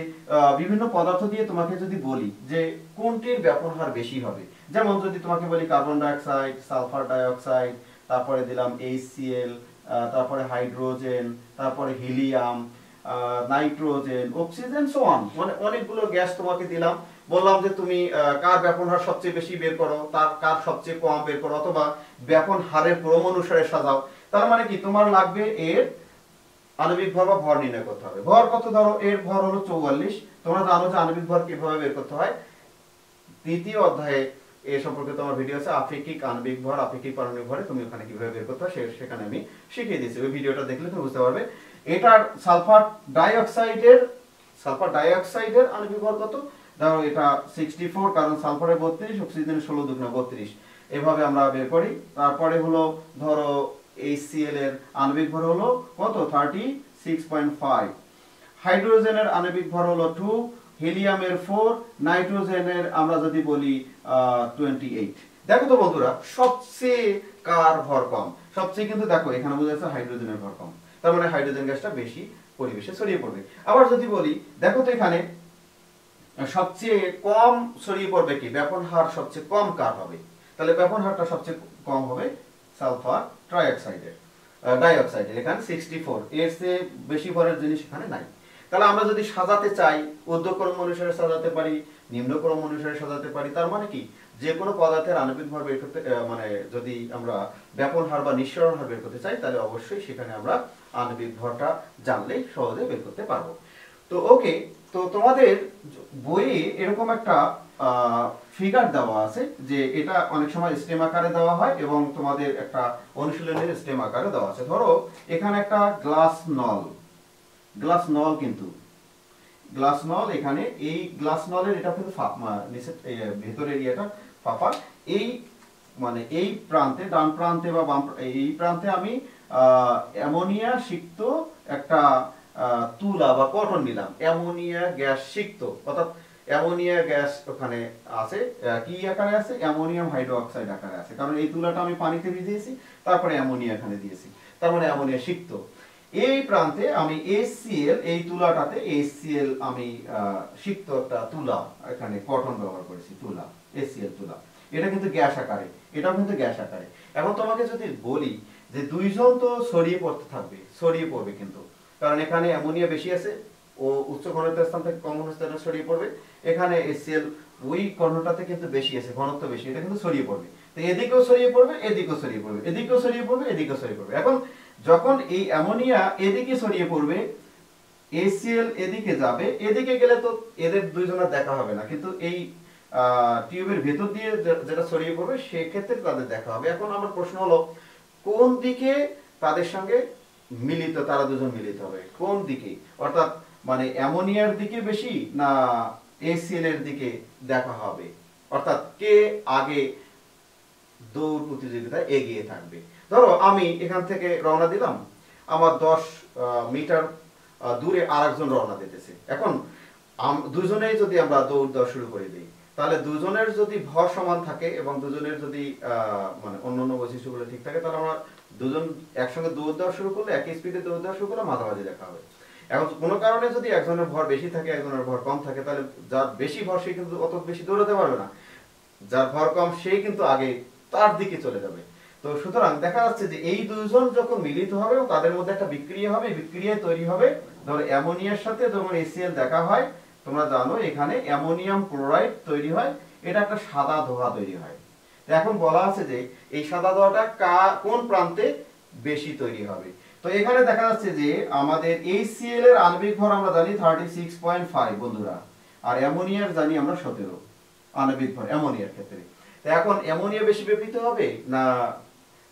বিভিন্ন পদার্থ দিয়ে তোমাকে যদি বলি যে কোনটির ব্যাপন হার বেশি হবে, যেমন যদি তোমাকে বলি কার্বন ডাইঅক্সাইড, সালফার ডাইঅক্সাইড, তারপরে দিলাম HCl, তারপরে হাইড্রোজেন, তারপরে helium, nitrogen, oxygen, so on, মানে অনেকগুলো গ্যাস তোমাকে দিলাম, বললাম যে তুমি কার ব্যাপন হার সবচেয়ে বেশি বের করো, তার কার সবচেয়ে কম বের করো, অথবা ব্যাপন হারের ক্রম অনুসারে সাজাও। তার মানে কি তোমার লাগবে এর আণবিক ভর বা ভর নির্ণয় করতে হবে। ভর কত? ধরো এর ভর হলো 44। তোমরা জানো যে আণবিক ভর কিভাবে বের করতে হয়, তৃতীয় অধ্যায়ে এ সম্পর্কে তোমার ভিডিও আছে, আপেক্ষিক আণবিক ভর, আপেক্ষিক পারমাণবিক ভরে তুমি ওখানে কিভাবে বের করতে হয় সেখানে আমি শিখিয়ে দিয়েছি, ওই ভিডিওটা দেখলে তুমি বুঝতে পারবে। এটার সালফার ডাইঅক্সাইডের আণবিক ভর কত? ধরো এটা 64, কারণ সালফারে 32, অক্সিজেনের 16 দুগুণে 32, এভাবে আমরা বের করি। তারপরে হলো ধরো HCl এর আণবিক ভর হলো কত? 36.5। হাইড্রোজেনের আণবিক ভর হলো 2, হিলিয়ামের 4, নাইট্রোজেনের আমরা যদি বলি 28। দেখো তো বন্ধুরা, সবচেয়ে কার ভর কম? সবচেয়ে কিন্তু দেখো এখানে বোঝা যাচ্ছে হাইড্রোজেনের ভর কম, তার মানে হাইড্রোজেন গ্যাসটা বেশি পরিবেশে ছড়িয়ে পড়বে। আবার যদি বলি, দেখো তো এখানে সবচেয়ে কম ছড়িয়ে পড়বে কি, ব্যাপন হার সবচেয়ে কম কার হবে? তাহলে ব্যাপন হারটা সবচেয়ে কম হবে সালফার ডাইঅক্সাইডের, এখানে 64, এর চেয়ে বেশি ভরের জিনিস এখানে নাই। তাহলে আমরা যদি সাজাতে চাই, ঊর্ধ্বক্রম অনুসারে সাজাতে পারি, নিম্নক্রম অনুসারে সাজাতে পারি। তার মানে কি, যে কোনো পদার্থের আণবিক ভর বের করতে মানে যদি আমরা ব্যাপন হার বা নিঃসরণ হার বের করতে চাই, তাহলে অবশ্যই সেখানে আমরা আণবিক ভরটা জানলেই সহজে বের করতে পারবো। তো ওকে, তো তোমাদের বইয়ে এরকম একটা ফিগার দেওয়া আছে, যে এটা অনেক সময় স্টেম আকারে দেওয়া হয় এবং তোমাদের একটা অনুশীলনের স্টেম আকারে দেওয়া আছে। ধরো এখানে একটা গ্লাস নল, কিন্তু গ্লাস নল, এখানে এই গ্লাস নলের এটা কিন্তু ভেতরের এরিয়াটা ফাঁপা। এই মানে এই প্রান্তে, ডান প্রান্তে বা বাম এই প্রান্তে আমি অ্যামোনিয়া সিক্ত একটা তুলা বা কটন নিলাম, অ্যামোনিয়া গ্যাস সিক্ত, অর্থাৎ অ্যামোনিয়া গ্যাস ওখানে আছে, কি আকারে আছে? অ্যামোনিয়াম হাইড্রোক্সাইড আকারে আছে, কারণ এই তুলাটা আমি পানিতে ভিজিয়েছি, তারপরে অ্যামোনিয়া এখানে দিয়েছি, তার মানে অ্যামোনিয়া সিক্ত। এই প্রান্তে আমি HCl, এই তুলাটাতে HCl আমি সিক্ত একটা তুলা, এখানে কটন ব্যবহার করেছি, তুলা, HCl তুলা, এটা কিন্তু গ্যাস আকারে, এটাও কিন্তু গ্যাস আকারে। এখন তোমাকে যদি বলি যে দুইজন তো ছড়িয়ে পড়বে কিন্তু, কারণ এখানে অ্যামোনিয়া বেশি আছে, ও উচ্চ ঘনত্ব স্থান থেকে কম ঘনত্ব স্থানে ছড়িয়ে পড়বে, এখানে HCl ওই কর্ণটাতে কিন্তু বেশি আছে, ঘনত্ব বেশি, এটা কিন্তু ছড়িয়ে পড়বে। তো এদিকেও ছড়িয়ে পড়বে, এদিকেও ছড়িয়ে পড়বে, এদিকেও ছড়িয়ে পড়বে, এদিকেও ছড়িয়ে পড়বে। এখন যখন এই অ্যামোনিয়া এদিকে ছড়িয়ে পড়বে, HCl এদিকে যাবে, এদিকে গেলে তো এদের দুইজনের দেখা হবে না, কিন্তু এই টিউবের ভেতর দিয়ে যেটা ছড়িয়ে পড়বে সেক্ষেত্রে তাদের দেখা হবে। এখন আমার প্রশ্ন হলো, কোন দিকে তাদের সঙ্গে তারা দুজন মিলিত হবে, কোন দিকে? অর্থাৎ মানে অ্যামোনিয়ার দিকে বেশি না HCl এর দিকে দেখা হবে, অর্থাৎ কে আগে দৌড় প্রতিযোগিতায় এগিয়ে থাকবে। ধরো আমি এখান থেকে রওনা দিলাম, আমার 10 মিটার দূরে আরেকজন রওনা দিতেছে। এখন দুজনেই যদি আমরা দৌড় দেওয়া শুরু করে দিই, তাহলে দুজনের যদি ভর সমান থাকে এবং দুজনের যদি মানে অন্যান্য বৈশিষ্ট্যগুলো ঠিক থাকে, তাহলে আমরা দুজন একসঙ্গে দৌড় দেওয়া শুরু করলে, একই স্পিডে দৌড় দেওয়া শুরু করলে মাঝামাঝি দেখা হবে। এখন কোনো কারণে যদি একজনের ভর বেশি থাকে, একজনের ভর কম থাকে, তাহলে যার বেশি ভর সে কিন্তু অত বেশি দৌড়াতে পারবে না, যার ভর কম সেই কিন্তু আগে তার দিকে চলে যাবে। তো সুতরাং দেখা যাচ্ছে যে এই দুইজন যখন মিলিত হবে এবং তাদের মধ্যে একটা বিক্রিয়া হবে, বিক্রিয়ায় তৈরি হবে, ধরো অ্যামোনিয়ার সাথে যখন HCl দেখা হয়, তোমরা জানো এখানে অ্যামোনিয়াম ক্লোরাইড তৈরি হয়, এটা একটা সাদা ধোঁয়া তৈরি হয়। এখন বলা আছে যে এই সাদা ধোঁয়াটা কোন প্রান্তে বেশি তৈরি হবে। তো এখানে দেখা যাচ্ছে যে আমাদের HCl এর আণবিক ভর আমরা জানি 36.5 বন্ধুরা, আর অ্যামোনিয়ার জানি আমরা 17 আণবিক ভর অ্যামোনিয়ার ক্ষেত্রে। তো এখন অ্যামোনিয়া বেশি ব্যবহৃত হবে না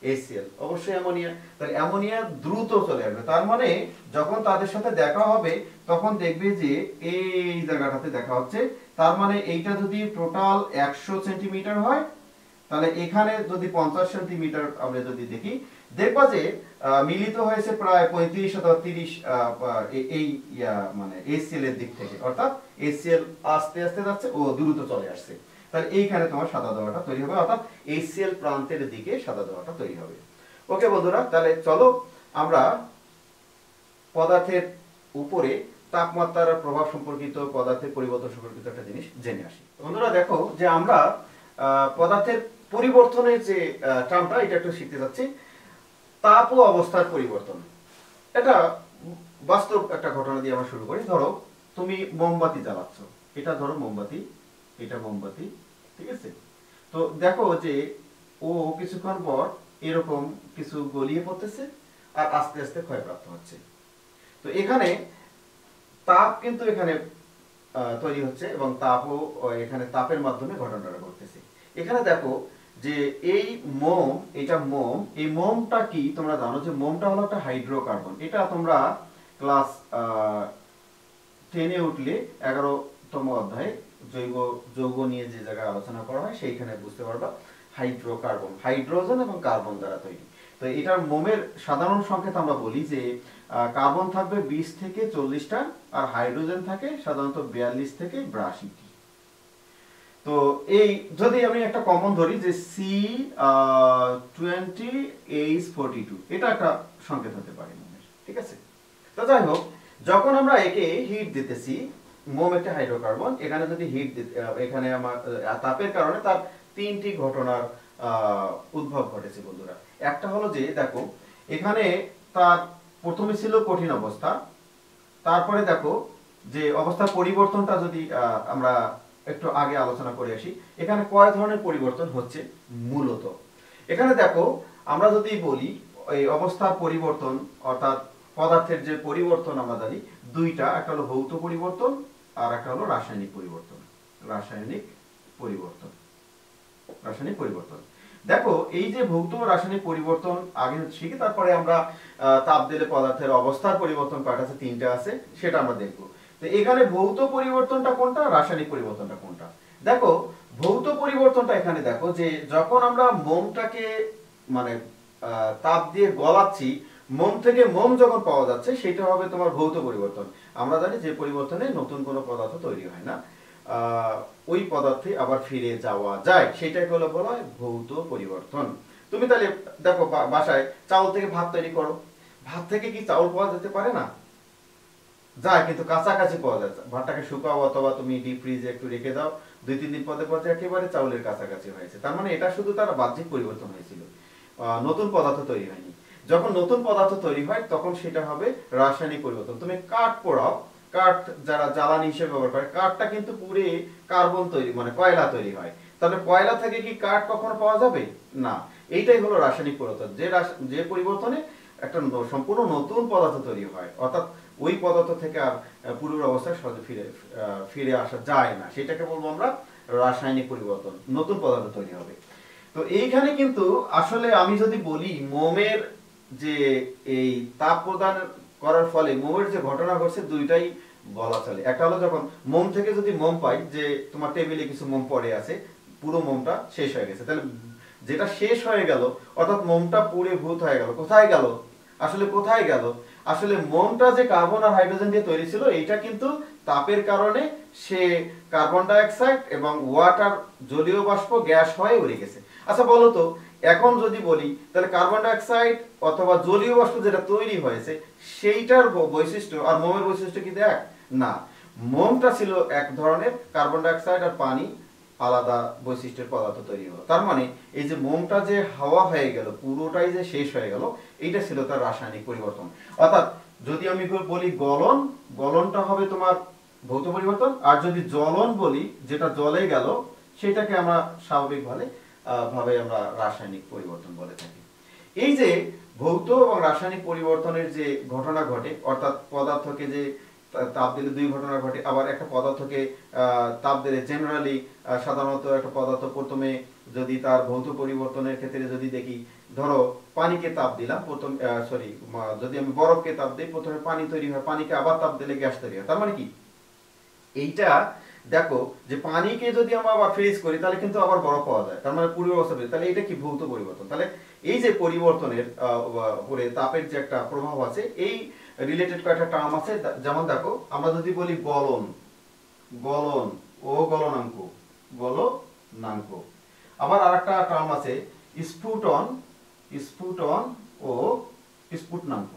HCl? অবশ্যই অ্যামোনিয়া। তাহলে অ্যামোনিয়া দ্রুত চলে আসবে, তার মানে যখন তাদের সাথে দেখা হবে তখন দেখবে যে এই জায়গাটাতে দেখা হচ্ছে, তার মানে এইটা যদি টোটাল 100 সেন্টিমিটার হয়, তাহলে এখানে যদি 50 সেন্টিমিটার আমরা যদি দেখি, দেখবা যে মিলিত হয়েছে প্রায় 35 অথবা 30 এই মানে HCl এর দিক থেকে, অর্থাৎ HCl আস্তে আস্তে যাচ্ছে ও দ্রুত চলে আসছে, তাহলে এইখানে তোমার সাদা ধোঁয়াটা তৈরি হবে, অর্থাৎ HCl প্রান্তের দিকে সাদা ধোঁয়াটা তৈরি হবে। ওকে বন্ধুরা, তাহলে চলো আমরা পদার্থের উপরে তাপমাত্রার প্রভাব সম্পর্কিত, পদার্থের পরিবর্তন সম্পর্কিত একটা জিনিস জেনে আসি। বন্ধুরা দেখো যে আমরা পদার্থের পরিবর্তনের যে টার্মটা এটা একটু শিখতে যাচ্ছি। তাপ ও অবস্থার পরিবর্তন, এটা বাস্তব একটা ঘটনা দিয়ে আমরা শুরু করি। ধরো তুমি মোমবাতি জ্বালাচ্ছ, এটা ধরো মোমবাতি, এটা মোমবাতি, ঠিক আছে? তো দেখো যে ও কিছুক্ষণ পর এরকম কিছু গলিয়ে পড়তেছে আর আস্তে আস্তে ক্ষয়প্রাপ্ত হচ্ছে। তো এখানে তাপ কিন্তু এখানে তৈরি হচ্ছে এবং তাপও এখানে তাপের মাধ্যমে ঘটনাটা ঘটতেছে। এখানে দেখো যে এই মোম, এটা মোম, এই মোমটা কি তোমরা জানো যে মোমটা হলো একটা হাইড্রোকার্বন। এটা তোমরা ক্লাস 10-এ উঠলে 11তম অধ্যায়ে জৈব যৌগ নিয়ে যে জায়গায় আলোচনা করা হয় সেইখানে বুঝতে পারবা হাইড্রোকার্বন, হাইড্রোজেন এবং কার্বন দ্বারা তৈরি। তো এটার মোমের সাধারণ সংকেত আমরা বলি যে কার্বন থাকবে 20 থেকে 40টা আর হাইড্রোজেন থাকে সাধারণত 42 থেকে 82টি। তো এই যদি আমি একটা কমন ধরি যে C20H42, এটা একটা সংকেত হতে পারে মোমের, ঠিক আছে? তো যাই হোক, যখন আমরা একে হিট দিতেছি, মোম একটা হাইড্রোকার্বন, এখানে যদি হিট এখানে আমার তাপের কারণে তার 3টি ঘটনার উদ্ভব ঘটেছে বন্ধুরা। একটা হলো যে দেখো এখানে তার প্রথমে ছিল কঠিন অবস্থা, তারপরে দেখো যে অবস্থার পরিবর্তনটা যদি আমরা একটু আগে আলোচনা করে আসি, এখানে কয় ধরনের পরিবর্তন হচ্ছে মূলত। এখানে দেখো আমরা যদি বলি এই অবস্থার পরিবর্তন অর্থাৎ পদার্থের যে পরিবর্তন আমরা জানি দুইটা, একটা হলো ভৌত পরিবর্তন আর একটা হলো রাসায়নিক পরিবর্তন। রাসায়নিক পরিবর্তন, রাসায়নিক পরিবর্তন। দেখো এই যে ভৌত রাসায়নিক পরিবর্তন আগে শিখি, তারপরে আমরা তাপ দিলে পদার্থের অবস্থার পরিবর্তন কয়টা আছে, 3টা আছে, সেটা আমরা দেখবো। তো এখানে ভৌত পরিবর্তনটা কোনটা, রাসায়নিক পরিবর্তনটা কোনটা? দেখো ভৌত পরিবর্তনটা এখানে দেখো যে যখন আমরা মোমটাকে মানে তাপ দিয়ে গলাচ্ছি, মোম থেকে মোম যখন পাওয়া যাচ্ছে সেটা হবে তোমার ভৌত পরিবর্তন। আমরা জানি যে পরিবর্তনে নতুন কোনো পদার্থ তৈরি হয় না, ওই পদার্থে আবার ফিরে যাওয়া যায়, সেটাকে হলো বলা হয় ভৌত পরিবর্তন। তুমি তাহলে দেখো বাসায় চাউল থেকে ভাত তৈরি করো, ভাত থেকে কি চাউল পাওয়া যেতে পারে না? যায়, কিন্তু কাছাকাছি পাওয়া যায়। ভাতটাকে শুকাও অথবা তুমি ডিপ ফ্রিজে একটু রেখে দাও, 2-3 দিন পরে পরে একেবারে চাউলের কাছাকাছি হয়েছে। তার মানে এটা শুধু তার বাহ্যিক পরিবর্তন হয়েছিল, নতুন পদার্থ তৈরি হয়নি। যখন নতুন পদার্থ তৈরি হয় তখন সেটা হবে রাসায়নিক পরিবর্তন। তুমি কাঠ পোড়াও, কাঠ যারা জ্বালানি হিসেবে ব্যবহার করে, কাঠটা কিন্তু পুরে কার্বন তৈরি মানে কয়লা তৈরি হয়, তাহলে কয়লা থেকে কি কাঠ কখনো পাওয়া যাবে না? এইটাই হলো রাসায়নিক পরিবর্তন, যে পরিবর্তনে একটা সম্পূর্ণ নতুন পদার্থ তৈরি হয়, অর্থাৎ ওই পদার্থ থেকে আর পূর্বের অবস্থায় সহজে ফিরে আসা যায় না, সেটাকে বলবো আমরা রাসায়নিক পরিবর্তন, নতুন পদার্থ তৈরি হবে। তো এইখানে কিন্তু আসলে আমি যদি বলি মোমের যে এই তাপ প্রদান করার ফলে মোমের যে ঘটনা ঘটছে দুইটাই বলা চলে। একটা হলো যখন মোম থেকে যদি মোম পাই, যে তোমার টেবিলে কিছু মোম পড়ে আছে, পুরো মোমটা শেষ হয়ে গেছে, তাহলে যেটা শেষ হয়ে গেল অর্থাৎ মোমটা পুড়ে ভূত হয়ে গেল, কোথায় গেল? আসলে কোথায় গেল? আসলে মোমটা যে কার্বন আর হাইড্রোজেন দিয়ে তৈরি ছিল, এইটা কিন্তু তাপের কারণে সে কার্বন ডাই অক্সাইড এবং ওয়াটার জলীয় বাষ্প গ্যাস হয়ে উড়ে গেছে। আচ্ছা বলো তো, এখন যদি বলি তাহলে কার্বন ডাই অক্সাইড অথবা জলীয় বাষ্প যেটা তৈরি হয়েছে সেইটার বৈশিষ্ট্য আর মোমের বৈশিষ্ট্য কি দেখ না? মোমটা ছিল এক ধরনের, কার্বন ডাই অক্সাইড আর পানি আলাদা বৈশিষ্ট্যের পদার্থ তৈরি হলো। তার মানে এই যে মোমটা যে হাওয়া হয়ে গেল, পুরোটাই যে শেষ হয়ে গেল, এইটা ছিল তার রাসায়নিক পরিবর্তন। অর্থাৎ যদি আমি বলি গলন, গলনটা হবে তোমার ভৌত পরিবর্তন, আর যদি জ্বলন বলি যেটা জ্বলে গেল, সেটাকে আমরা স্বাভাবিকভাবে আমরা রাসায়নিক পরিবর্তন বলে থাকি। এই যে ভৌত এবং রাসায়নিক পরিবর্তনের যে ঘটনা ঘটে, অর্থাৎ পদার্থকে যে তাপ দিলে দুই ঘটনা ঘটে, আবার একটা পদার্থকে তাপ দিলে জেনারেলি সাধারণত একটা পদার্থ প্রথমে যদি তার ভৌত পরিবর্তনের ক্ষেত্রে যদি দেখি, ধরো পানিকে তাপ দিলাম, যদি আমি বরফকে তাপ দিই, প্রথমে পানি তৈরি হয়, পানিকে আবার তাপ দিলে গ্যাস তৈরি হয়। তার মানে কি এইটা দেখো যে পানিকে যদি আমরা আবার ফ্রিজ করি তাহলে কিন্তু আবার বরফ পাওয়া যায়, তার মানে পূর্ব অবস্থা, তাহলে এটা কি ভৌত পরিবর্তন। তাহলে এই যে পরিবর্তনের উপরে তাপের যে একটা প্রভাব আছে, এই রিলেটেড কয়েকটা টার্ম আছে। যেমন দেখো, আমরা যদি বলি গলন, গলন ও গলনাঙ্ক, গলনাঙ্ক। আবার আরেকটা টার্ম আছে স্ফুটন, স্ফুটন ও স্ফুটনাঙ্ক।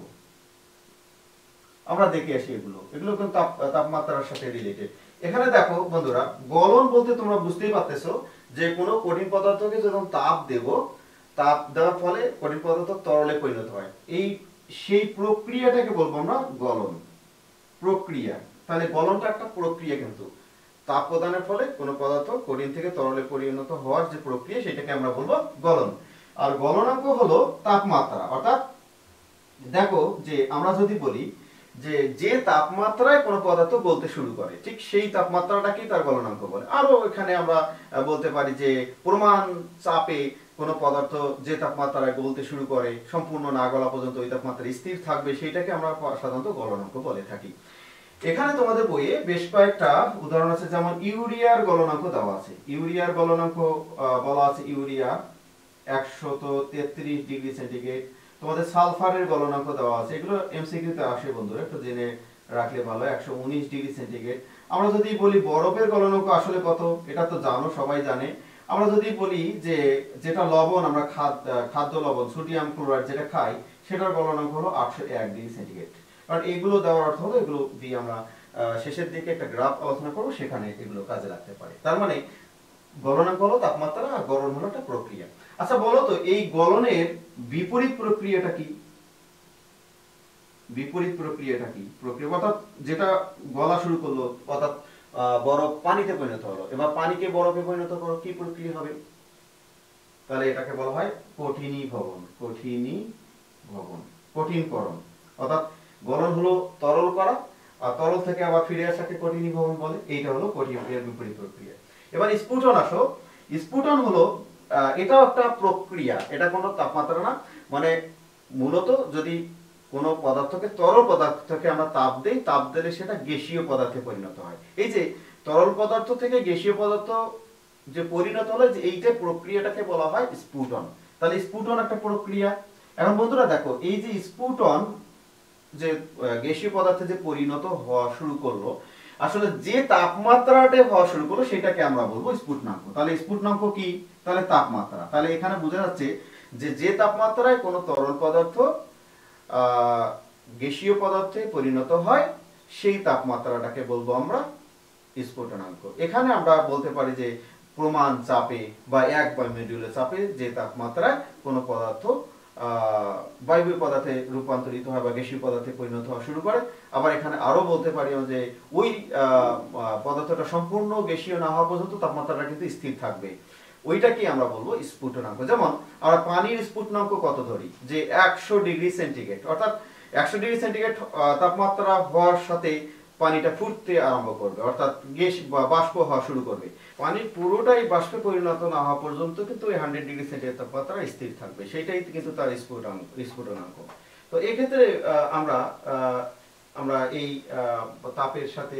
আমরা দেখে আসি এগুলো কিন্তু তাপমাত্রার সাথে রিলেটেড। এখানে দেখো বন্ধুরা, গলন বলতে তোমরা বুঝতেই পারতেছো যে কোনো কঠিন পদার্থকে যখন তাপ দেব, তাপ দেওয়ার ফলে কঠিন পদার্থ তরলে পরিণত হয়, সেই প্রক্রিয়াটাকে বলবো আমরা গলন প্রক্রিয়া। তাহলে গলনটা একটা প্রক্রিয়া, কিন্তু তাপ প্রদানের ফলে কোনো পদার্থ কঠিন থেকে তরলে পরিণত হওয়ার যে প্রক্রিয়া, সেটাকে আমরা বলবো গলন। আর গলনাঙ্ক হলো তাপমাত্রা। অর্থাৎ দেখো যে আমরা যদি বলি যে তাপমাত্রায় কোনো পদার্থ গলতে শুরু করে, ঠিক সেই তাপমাত্রাটাকেই তার গলনাঙ্ক বলে। আরো এখানে আমরা বলতে পারি যে প্রমাণ চাপে কোনো পদার্থ যে তাপমাত্রায় গলতে শুরু করে, সম্পূর্ণ না গলা পর্যন্ত ওই তাপমাত্রা স্থির থাকবে, সেইটাকে আমরা সাধারণত গলনাঙ্ক বলে থাকি। এখানে তোমাদের বইয়ে বেশ কয়েকটা উদাহরণ আছে, যেমন ইউরিয়ার গলনাঙ্ক দেওয়া আছে। ইউরিয়ার গলনাঙ্ক বলা আছে ইউরিয়া 133 ডিগ্রি সেন্টিগ্রেড। তোমাদের সালফারের গলনাঙ্ক দেওয়া আছে, এগুলো এমসিকিউ তে আসে বন্ধুরা, একটু জেনে রাখলে ভালো। 119 ডিগ্রি সেন্টিগ্রেড। আমরা যদি বলি বরফের গলনাঙ্ক আসলে কত, এটা তো জানো, সবাই জানে। আমরা যদি বলি যে যেটা লবণ, আমরা খাদ্য লবণ সোডিয়াম ক্লোরাইড যেটা খাই, সেটার গলনাঙ্ক হলো 801 ডিগ্রি সেন্টিগ্রেড। কারণ এগুলো দেওয়ার অর্থ হলো এগুলো দিয়ে আমরা শেষের দিকে একটা গ্রাফ আলোচনা করব, সেখানে এগুলো কাজে লাগতে পারে। তার মানে গলনাঙ্ক হলো তাপমাত্রা, আর গলন হলো একটা প্রক্রিয়া। আচ্ছা বলো তো, এই গলনের বিপরীত প্রক্রিয়াটা কি? বিপরীত প্রক্রিয়াটা কি? প্রক্রিয়া অর্থাৎ যেটা গলা শুরু করলো, অর্থাৎ বরফ পানিতে পরিণত হলো, এবার পানিকে বরফে পরিণত করো, কি প্রক্রিয়া হবে? তাহলে এটাকে বলা হয় কঠিনীভবন। কঠিনীভবন, কঠিনকরণ। অর্থাৎ গলন হলো তরল করা, আর তরল থেকে আবার ফিরে আসাকে কঠিনীভবন বলে। এইটা হলো এর বিপরীত প্রক্রিয়া। এবার স্ফুটন আসো। স্ফুটন হলো এটাও একটা প্রক্রিয়া, এটা কোনো তাপমাত্রা না। মানে মূলত যদি কোনো পদার্থকে, তরল পদার্থকে আমরা তাপ দেই, তাপ দিলে সেটা গ্যাসীয় পদার্থে পরিণত হয়। এই যে তরল পদার্থ থেকে গ্যাসীয় পদার্থ যে পরিণত হলো, যে এইটা প্রক্রিয়াটাকে বলা হয় স্ফুটন। তাহলে স্ফুটন একটা প্রক্রিয়া। এখন বন্ধুরা দেখো, এই যে স্ফুটন, যে গ্যাসীয় পদার্থে যে পরিণত হওয়া শুরু করলো, আসলে যে তাপমাত্রাতে হওয়া শুরু করলো সেটাকে আমরা বলবো স্ফুটনাঙ্ক। তাহলে স্ফুটনাঙ্ক কি? তাহলে তাপমাত্রা। তাহলে এখানে বোঝা যাচ্ছে যে তাপমাত্রায় কোনো তরল পদার্থ গ্যাসীয় পদার্থে পরিণত হয়, সেই তাপমাত্রাটাকে বলবো আমরা স্ফুটনাঙ্ক। এখানে আমরা বলতে পারি যে প্রমাণ চাপে বা এক বায়ুমণ্ডলীয় চাপে যে তাপমাত্রায় কোনো পদার্থ বায়বীয় পদার্থে রূপান্তরিত হয় বা গ্যাসীয় পদার্থে পরিণত হওয়া শুরু করে। আবার এখানে আরো বলতে পারি যে ওই পদার্থটা সম্পূর্ণ গ্যাসীয় না হওয়া পর্যন্ত তাপমাত্রাটা কিন্তু স্থির থাকবে, ওইটাকে আমরা বলবো স্ফুটনাঙ্ক। যেমন আমরা পানির স্ফুটনাঙ্ক কত ধরি, যে 100 ডিগ্রি সেন্টিগ্রেড। অর্থাৎ 100 ডিগ্রি সেন্টিগ্রেড তাপমাত্রা হওয়ার সাথে পানিটা ফুটতে আরম্ভ করবে, অর্থাৎ গ্যাস বা বাষ্প হওয়া শুরু করবে। পানি পুরোটাই বাষ্পে পরিণত না হওয়া পর্যন্ত কিন্তু এই 100 ডিগ্রি সেন্টিগ্রেড তাপমাত্রা স্থির থাকবে, সেটাই কিন্তু তার স্ফুটনাঙ্ক। তো এই ক্ষেত্রে আমরা এই তাপের সাথে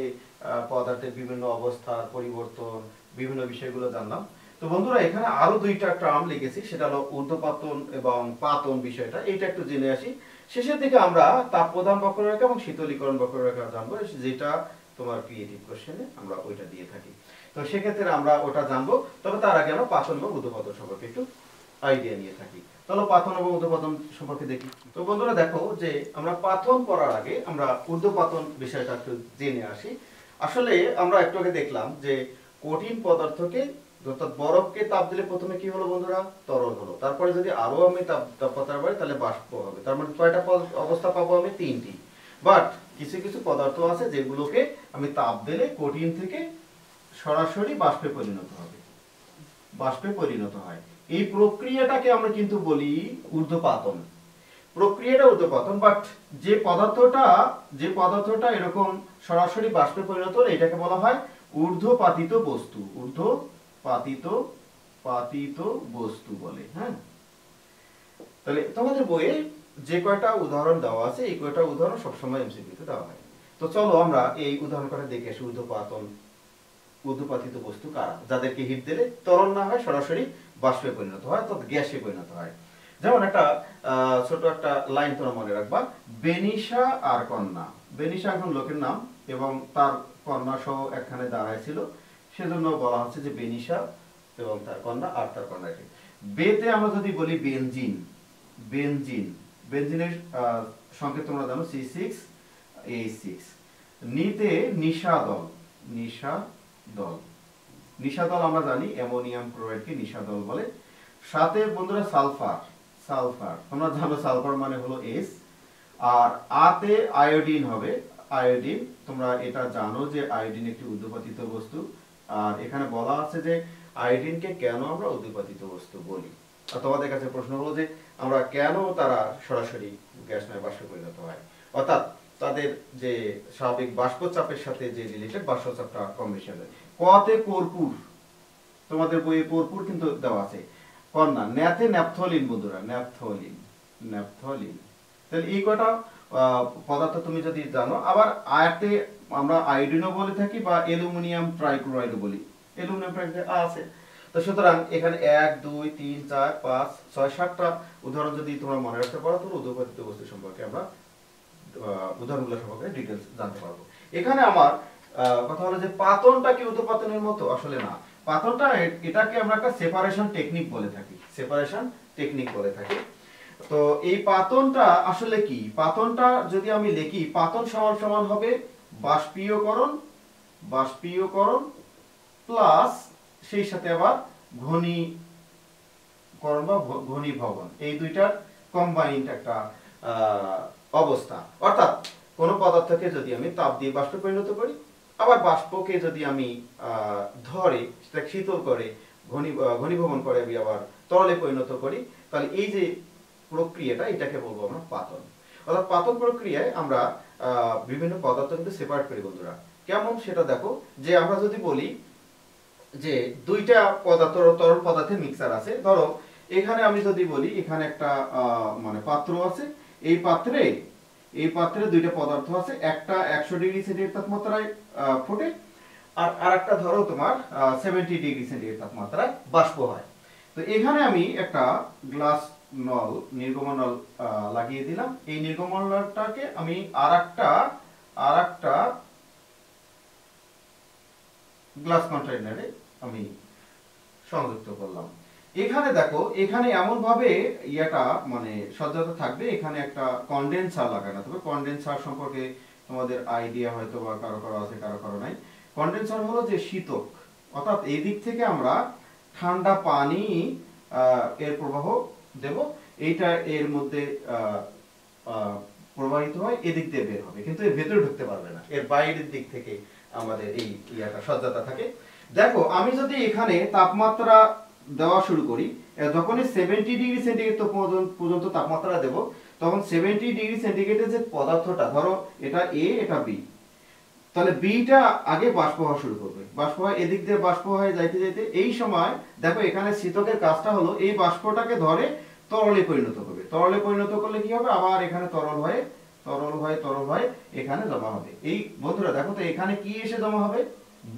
পদার্থের বিভিন্ন অবস্থার পরিবর্তন, বিভিন্ন বিষয়গুলো জানলাম। তো বন্ধুরা, এখানে আরো দুইটা টার্ম লিখেছি, সেটা হলো ঊর্ধ্বপাতন এবং পাতন বিষয়টা, এইটা একটু জেনে আসি। শেষের দিকে আমরা তাপ প্রদান বক্ররেখা এবং শীতলীকরণ বক্ররেখা জানবো, যেটা তোমার ক্রিয়েটিভ কোশ্চেনে আমরা ওইটা দিয়ে থাকি। তো সেক্ষেত্রে আমরা ওটা জানবো, তবে তার আগে আমরা পাতন এবং ঊর্ধ্বপাতন সম্পর্কে একটু আইডিয়া নিয়ে থাকি। তাহলে পাতন এবং ঊর্ধ্বপাতন সম্পর্কে দেখি। তো বন্ধুরা দেখো, যে আমরা পাতন করার আগে আমরা ঊর্ধ্বপাতন বিষয়টা একটু জেনে আসি। আসলে আমরা একটু আগে দেখলাম যে কঠিন পদার্থকে, অর্থাৎ বরফকে তাপ দিলে প্রথমে কি হলো বন্ধুরা? তরল হলো। তারপরে যদি আরো আমি তাপমাত্রা বাড়ি, তাহলে বাষ্প হবে। তার মানে কয়টা অবস্থা পাবো আমি? 3টি। বাট কিছু কিছু পদার্থ আছে যেগুলোকে আমি তাপ দিলে কঠিন থেকে সরাসরি বাষ্পে পরিণত হবে, বাষ্পে পরিণত হয়। এই প্রক্রিয়াটাকে আমরা কিন্তু বলি ঊর্ধ্বপাতন। প্রক্রিয়াটা ঊর্ধ্বপাতন। বাট যে পদার্থটা এরকম সরাসরি বাষ্পে পরিণত হলে এটাকে বলা হয় ঊর্ধ্বপাতিত বস্তু। পাতিত বস্তু বলে। হ্যাঁ, তাহলে তোমাদের বইয়ে যে কয়টা উদাহরণ দেওয়া আছে, এই কয়টা উদাহরণ সবসময় এমসিকিউতে দেওয়া হয়। তো চলো আমরা এই উদাহরণ করে দেখে আসি। ঊর্ধ্বপাতিত বস্তু কারা? যাদেরকে হিট দিলে তরল না হয়, সরাসরি বাষ্পে পরিণত হয়, অর্থাৎ গ্যাসে পরিণত হয়। যেমন একটা ছোট একটা লাইন তোমরা মনে রাখবা, বেনিশা আর কন্যা। বেনিশা এখন লোকের নাম এবং তার কন্যা সহ একখানে দাঁড়াইছিল, সেজন্য বলা হচ্ছে যে বেনিশা এবং তার কন্যা আর তার কন্যা। বেতে আমরা যদি বলি বেনজিন, বেনজিন, বেনজিনের সংকেত তোমরা জানো C6H6। নিতে নিশাদল, নিশাদল, নিশাদল আমরা জানি অ্যামোনিয়াম ক্লোরাইডকে নিশাদল বলে। সাথে বন্ধুরা সালফার, সালফার তোমরা জানো সালফার মানে হলো S। আর আতে আয়োডিন হবে, আয়োডিন তোমরা এটা জানো যে আয়োডিন একটি উদ্দীপতিত বস্তু। আর এখানে বলা আছে যে আয়োডিনকে কেন আমরা উদ্দীপতিত বস্তু বলি। আর তোমাদের কাছে প্রশ্ন হলো যে আমরা কেন তারা সরাসরি গ্যাসময় বাষ্পে পরিণত হয়, অর্থাৎ তাদের যে স্বাভাবিক বাষ্পচাপের সাথে যে রিলেটেড বাষ্পচাপটা কম বেশি হয়। কতে কর্পূর, তোমাদের বইয়ে কর্পূর কিন্তু দেওয়া আছে। কন্যা ন্যাতে ন্যাপথলিন, বন্ধুরা ন্যাপথলিন, ন্যাপথলিন। তাহলে এই কটা পদার্থ তুমি যদি জানো। আবার আয়াতে আমরা আয়োডিনও বলে থাকি বা অ্যালুমিনিয়াম ট্রাইক্লোরাইডও বলি, অ্যালুমিনিয়াম ট্রাইক্লোরাইড আছে। তো সুতরাং এখানে 1 2 3 4 5 6 7টা উদাহরণ যদি তোমরা মনে রাখতে পারো, তাহলে উদ্দীপতিত বস্তু সম্পর্কে আমরা উদাহরণগুলো সম্পর্কে ডিটেইলস জানতে পারবো। এখানে আমার কথা হলো যে পাতনটা কি উৎপাদনের মতো? আসলে না। পাতনটা এটাকে আমরা একটা সেপারেশন টেকনিক বলে থাকি, সেপারেশন টেকনিক বলে থাকি। তো এই পাতনটা আসলে কি? পাতনটা যদি আমি লিখি, পাতন সমান সমান হবে বাষ্পীয়করণ, বাষ্পীয়করণ প্লাস সেই সাথে আবার ঘনীকরণ বা ঘনীভবন, এই দুইটার কম্বাইন্ড একটা অবস্থা। অর্থাৎ কোন পদার্থকে যদি আমি তাপ দিয়ে বাষ্পে পরিণত করি, আবার বাষ্পকে যদি আমি ধরে সেটা শীতল করে ঘনীভবন করে আমি আবার তরলে পরিণত করি, তাহলে এই যে প্রক্রিয়াটা, এটাকে বলবো আমরা পাতন। অর্থাৎ পাতন প্রক্রিয়ায় আমরা বিভিন্ন পদার্থ কিন্তু সেপারেট করি বন্ধুরা। কেমন সেটা দেখো, যে আমরা যদি বলি যে দুইটা পদার্থ, তরল পদার্থের মিক্সার আছে। ধরো এখানে আমি যদি বলি এখানে একটা মানে পাত্র আছে, এই পাত্রে দুইটা পদার্থ আছে, একটা 100 ডিগ্রি সেন্টিগ্রেড তাপমাত্রায় ফোটে, আর আরেকটা ধরো তোমার 70 ডিগ্রি সেন্টিগ্রেড তাপমাত্রায় বাষ্প হয়। তো এখানে আমি একটা গ্লাস নল, নির্গমন নল লাগিয়ে দিলাম। এই নির্গমন নলটাকে আমি আরেকটা গ্লাস কন্টেইনারে আমি সংযুক্ত করলাম। এখানে দেখো, এখানে এমন ভাবে ইয়াটা মানে সজ্জাত থাকবে, এখানে একটা কন্ডেন্সার লাগানো থাকবে। কন্ডেন্সার সম্পর্কে তোমাদের আইডিয়া হয়তো বা কারো কারো আছে, কারো কারো নাই। কন্ডেন্সার হলো যে শীতক, অর্থাৎ এই দিক থেকে আমরা ঠান্ডা পানি এর প্রবাহ দেব, এইটা এর মধ্যে প্রবাহিত হয়, এদিক দিয়ে বের হবে, কিন্তু এর ভেতরে ঢুকতে পারবে না, এর বাইরের দিক থেকে আমাদের এই ইয়াটা সজ্জাতা থাকে। দেখো আমি যদি এখানে তাপমাত্রা দেওয়া শুরু করি, যখনই 70 ডিগ্রি সেন্টিগ্রেড পর্যন্ত তাপমাত্রা দেব, তখন 70 ডিগ্রি সেন্টিগ্রেডের যে পদার্থটা, ধরো এটা এ এটা বি, তাহলে বিটা আগে বাষ্প হওয়া শুরু করবে। বাষ্প হয় এদিক দিয়ে বাষ্প হয়ে যাইতে যাইতে এই সময় দেখো এখানে শীতকের কাজটা হলো এই বাষ্পটাকে ধরে তরলে পরিণত করবে। তরলে পরিণত করলে কি হবে? আবার এখানে তরল হয়ে এখানে জমা হবে। এই বন্ধুরা দেখো তো, এখানে কি এসে জমা হবে?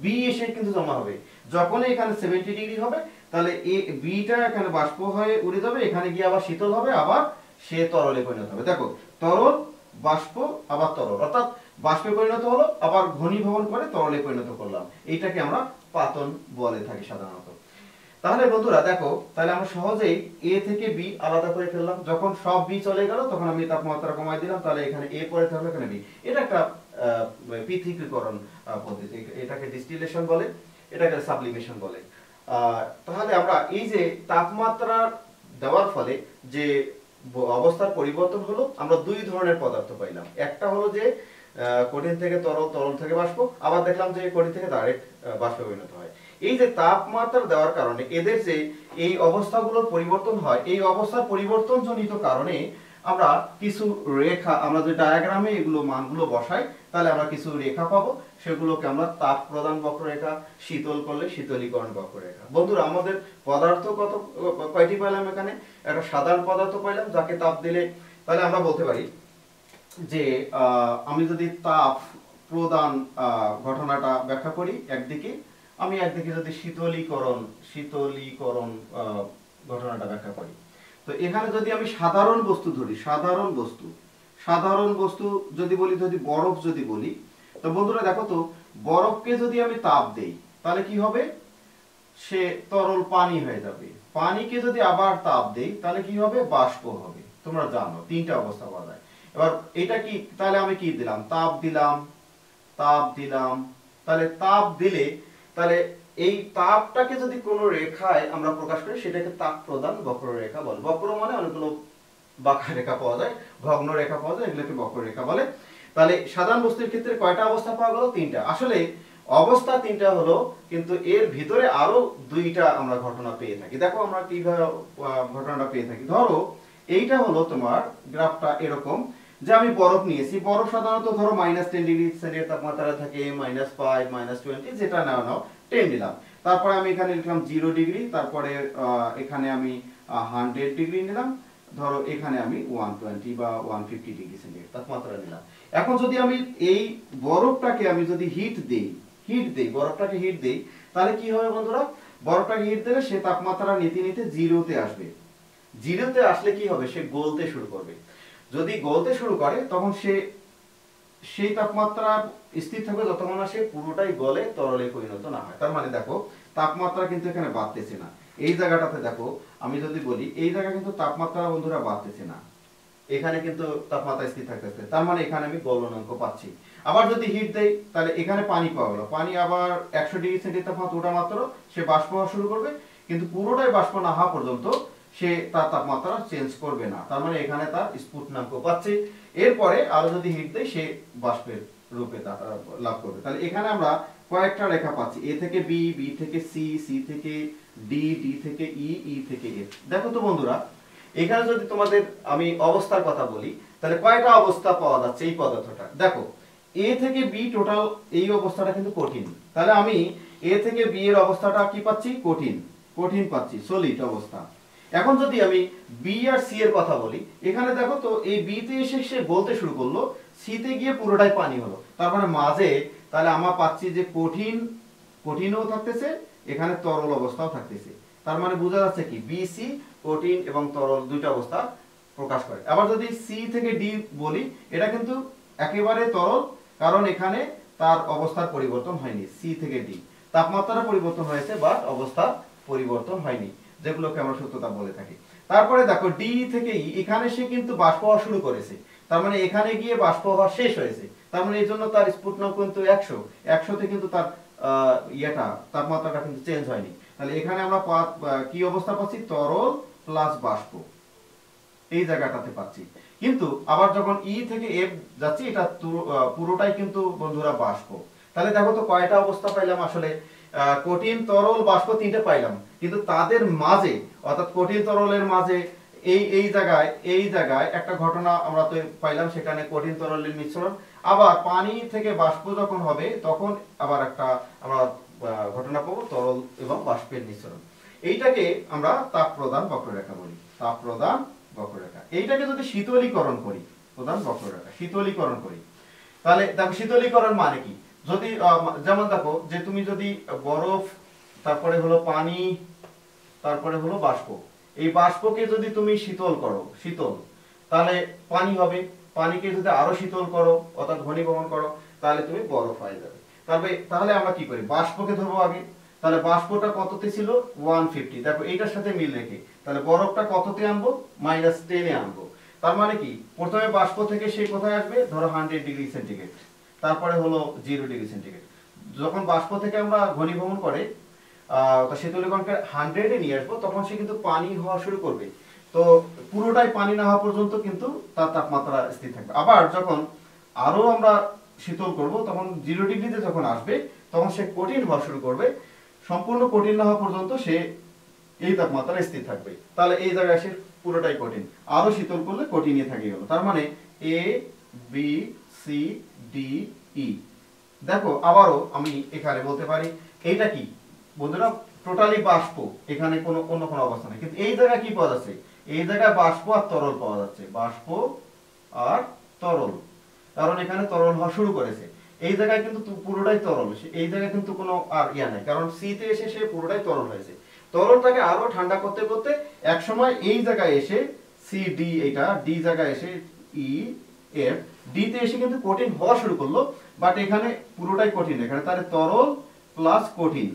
বি এসে কিন্তু জমা হবে। যখন এখানে 70 ডিগ্রি হবে, তাহলে এই বিটা এখানে বাষ্প হয়ে উড়ে যাবে, এখানে গিয়ে আবার শীতল হবে, আবার সে তরলে পরিণত হবে। দেখো তরল, বাষ্প, আবার তরল, অর্থাৎ বাষ্পে পরিণত হলো, আবার ঘনীভবন করে তরলে পরিণত করলাম। এইটাকে আমরা পাতন বলে থাকি সাধারণত। তাহলে বন্ধুরা দেখো, তাহলে আমরা সহজেই এ থেকে বি আলাদা করে ফেললাম। যখন সব বি চলে গেল, তখন আমি তাপমাত্রা কমাই দিলাম, তাহলে এখানে এ পরে থাকলো, এখানে বি। এটা একটা পৃথকীকরণ পদ্ধতি, এটাকে ডিস্টিলেশন বলে, এটাকে সাবলিমেশন বলে। তাহলে আমরা এই যে তাপমাত্রা দেওয়ার ফলে যে অবস্থার পরিবর্তন হলো, আমরা দুই ধরনের পদার্থ পাইলাম। একটা হলো যে কঠিন থেকে তরল, তরল থেকে বাষ্প, আবার দেখলাম যে কঠিন থেকে ডাইরেক্ট বাষ্পে পরিণত হয়। এই যে তাপমাত্রা দেওয়ার কারণে এদের যে এই অবস্থাগুলোর পরিবর্তন হয়, এই অবস্থার পরিবর্তন জনিত কারণে আমরা কিছু রেখা, আমরা যে ডায়াগ্রামে এগুলো মানগুলো বসাই, তাহলে আমরা কিছু রেখা পাবো, সেগুলোকে আমরা তাপ প্রদান বক্ররেখা, শীতল করলে শীতলীকরণ বক্ররেখা। বন্ধুরা আমাদের পদার্থ কয়টি পাইলাম? এখানে একটা সাধারণ পদার্থ পাইলাম যাকে তাপ দিলে, তাহলে আমরা বলতে পারি যে আমি যদি তাপ প্রদান ঘটনাটা ব্যাখ্যা করি, একদিকে যদি শীতলীকরণ ঘটনাটা ব্যাখ্যা করি, তো এখানে যদি আমি সাধারণ বস্তু ধরি, সাধারণ বস্তু যদি বলি, যদি বরফ যদি বলি, তো বন্ধুরা দেখো তো বরফকে যদি আমি তাপ দেই তাহলে কি হবে, সে তরল পানি হয়ে যাবে। পানিকে যদি আবার তাপ দেই তাহলে কি হবে, বাষ্প হবে। তোমরা জানো তিনটা অবস্থা পাওয়া যায়। এবার এটা কি, তাহলে আমি কি দিলাম, তাপ দিলাম, তাহলে তাপ দিলে, তাহলে এই তাপটাকে যদি কোনো রেখায় আমরা প্রকাশ করি সেটাকে তাপ প্রদান বক্ররেখা বলে। বক্র মানে অনেকগুলো বাঁকা রেখা পাওয়া যায়, ভগ্ন রেখা পাওয়া যায়, এগুলোকে বক্ররেখা বলে। তাহলে সাধারণ বস্তুর ক্ষেত্রে কয়টা অবস্থা পাওয়া গেল, তিনটা। আসলে অবস্থা তিনটা হলো, কিন্তু এর ভিতরে আরো দুইটা আমরা ঘটনা পেয়ে থাকি। দেখো আমরা কিভাবে ঘটনাটা পেয়ে থাকি। ধরো এইটা হলো তোমার গ্রাফটা এরকম, যে আমি বরফ নিয়েছি, বরফ সাধারণত ধরো -10 ডিগ্রি সেন্টিগ্রেড তাপমাত্রা থাকে, -5 -20, যেটা নাও নাও 10 নিলাম। তারপরে আমি এখানে লিখলাম 0 ডিগ্রি, তারপরে এখানে আমি 100 ডিগ্রি নিলাম, ধরো এখানে আমি 120 বা 150 ডিগ্রি সেন্টিগ্রেড তাপমাত্রা নিলাম। এখন যদি আমি এই বরফটাকে আমি যদি হিট দেই, বরফটাকে হিট দেই, তাহলে কি হবে বন্ধুরা, বরফটাকে হিট দিলে সে তাপমাত্রা নিতে নিতে জিরোতে আসবে। জিরোতে আসলে কি হবে, সে গলতে শুরু করবে। যদি গলতে শুরু করে তখন সে সেই তাপমাত্রা স্থির থাকবে যতক্ষণ না সে পুরোটাই গলে তরলে পরিণত না হয়। তার মানে দেখো তাপমাত্রা কিন্তু এখানে বাড়তেছে না। এই জায়গাটাতে দেখো আমি যদি বলি, এই জায়গা কিন্তু তাপমাত্রা বন্ধুরা বাড়তেছে না, এখানে কিন্তু তাপমাত্রা স্থির থাকতেছে। তার মানে এখানে আমি গলনাঙ্ক পাচ্ছি। আবার যদি হিট দেই তাহলে এখানে পানি পাওয়া গেল, পানি আবার 100 ডিগ্রি সেন্টিগ্রেড তাপমাত্রা ওঠা মাত্র সে বাষ্প হওয়া শুরু করবে, কিন্তু পুরোটাই বাষ্প না হওয়া পর্যন্ত সে তার তাপমাত্রা চেঞ্জ করবে না। তার মানে এখানে তার স্ফুটনাঙ্ক পাচ্ছে। এরপরে আরো যদি হিট দেই সে বাষ্পের রূপে লাভ করবে। তাহলে এখানে আমরা কয়েকটা রেখা পাচ্ছি, এ থেকে বি, বি থেকে সি, সি থেকে ডি, ডি থেকে ই, ই থেকে এফ। দেখো তো বন্ধুরা এখানে যদি তোমাদের আমি অবস্থার কথা বলি, তাহলে কয়টা অবস্থা পাওয়া যাচ্ছে এই পদার্থটা। দেখো এ থেকে বি টোটাল এই অবস্থাটা কিন্তু কঠিন, তাহলে আমি এ থেকে বি এর অবস্থাটা কি পাচ্ছি, কঠিন পাচ্ছি, সলিড অবস্থা। এখন যদি আমি বি আর সি এর কথা বলি, এখানে দেখো তো এই বি তে এসে সে বলতে শুরু করলো, সি তে গিয়ে পুরোটাই পানি হলো। তারপরে মাঝে তাহলে আমরা পাচ্ছি যে কঠিনও থাকতেছে, এখানে তরল অবস্থাও থাকতেছে। তার মানে বোঝা যাচ্ছে কি বি সি কঠিন এবং তরল দুইটা অবস্থা প্রকাশ করে। আবার যদি সি থেকে ডি বলি, এটা কিন্তু একেবারে তরল, কারণ এখানে তার অবস্থার পরিবর্তন হয়নি। সি থেকে ডি তাপমাত্রা পরিবর্তন হয়েছে, বাট অবস্থা পরিবর্তন হয়নি, যেগুলোকে আমরা সত্যতা বলে থাকি। তারপরে দেখো ডি থেকে ই, এখানে সে কিন্তু বাষ্প হওয়া শুরু করেছে, তার মানে এখানে গিয়ে বাষ্প হওয়া শেষ হয়েছে। তার মানে এই জন্য তার স্ফুটনাঙ্ক কিন্তু 100 তে কিন্তু তার তাপমাত্রাটা কিন্তু চেঞ্জ হয়নি। তাহলে এখানে আমরা কি অবস্থা পাচ্ছি, তরল প্লাস বাষ্প এই জায়গাটাতে পাচ্ছি। কিন্তু আবার যখন ই থেকে এফ যাচ্ছি, এটা পুরোটাই কিন্তু বন্ধুরা বাষ্প। তাহলে দেখো তো কয়টা অবস্থা পাইলাম, আসলে কঠিন তরল বাষ্প তিনটে পাইলাম, কিন্তু তাদের মাঝে অর্থাৎ কঠিন তরলের মাঝে এই জায়গায় একটা ঘটনা আমরা তো পাইলাম, সেখানে কঠিন তরলের মিশ্রণ। আবার পানি থেকে বাষ্প যখন হবে তখন আবার একটা আমরা ঘটনা পাবো, তরল এবং বাষ্পের মিশ্রণ। এইটাকে আমরা তাপ প্রদান বক্ররেখা বলি, তাপ প্রদান বক্ররেখা। এইটাকে যদি শীতলীকরণ করি, প্রদান বক্ররেখা শীতলীকরণ করি, তাহলে দেখো শীতলীকরণ মানে কি, যদি যেমন দেখো যে তুমি যদি বরফ, তারপরে হলো পানি, তারপরে হলো বাষ্প, এই বাষ্পকে যদি তুমি শীতল করো, তাহলে পানি হবে। পানিকে যদি আরো শীতল করো অর্থাৎ ঘনীভবন করো, তাহলে তুমি বরফ হয়ে যাবে। তাহলে আমরা কি করি, বাষ্পকে ধরবো আগে। তাহলে বাষ্পটা কততে ছিল, 150। দেখো এইটার সাথে মিল রেখে তাহলে বরফটা কততে আনবো, -10 এ আনবো। তার মানে কি, প্রথমে বাষ্প থেকে সে কোথায় আসবে, ধরো 100 ডিগ্রি সেন্টিগ্রেড, তারপরে হলো 0 ডিগ্রি সেন্টিগ্রেড। যখন বাষ্প থেকে আমরা ঘনীভবন করে শীতলীকরণকে 100 এ নিয়ে আসবো, তখন সে কিন্তু পানি হওয়া শুরু করবে। তো পুরোটাই পানি না হওয়া পর্যন্ত কিন্তু তার তাপমাত্রা স্থির থাকবে। আবার যখন আরো আমরা শীতল করব, তখন 0 ডিগ্রিতে যখন আসবে তখন সে কঠিন হওয়া শুরু করবে। সম্পূর্ণ কঠিন না হওয়া পর্যন্ত সে এই তাপমাত্রা স্থির থাকবে। তাহলে এই জায়গায় সে পুরোটাই কঠিন, আরো শীতল করলে কঠিনই থাকে গেল। তার মানে A B C D E. দেখো আবারও আমি এখানে বলতে পারি এইটা কি বন্ধুরা, টোটালি বাষ্প, এখানে অন্য কোনো অবস্থা নেই। কিন্তু এই জায়গায় কি পাওয়া যাচ্ছে, এই জায়গায় বাষ্প আর তরল পাওয়া যাচ্ছে, বাষ্প আর তরল, কারণ এখানে তরল হওয়া শুরু করেছে। এই জায়গায় কিন্তু পুরোটাই তরল, এই জায়গায় কিন্তু কোনো আর নেই, কারণ সি তে এসে সে পুরোটাই তরল হয়েছে। তরলটাকে আরো ঠান্ডা করতে করতে এক সময় এই জায়গায় এসে সি ডি, এটা ডি জায়গায় এসে ই এফ, ডি তে এসে কিন্তু কঠিন হওয়া শুরু করলো, বাট এখানে পুরোটাই কঠিন, এখানে তাহলে তরল প্লাস কঠিন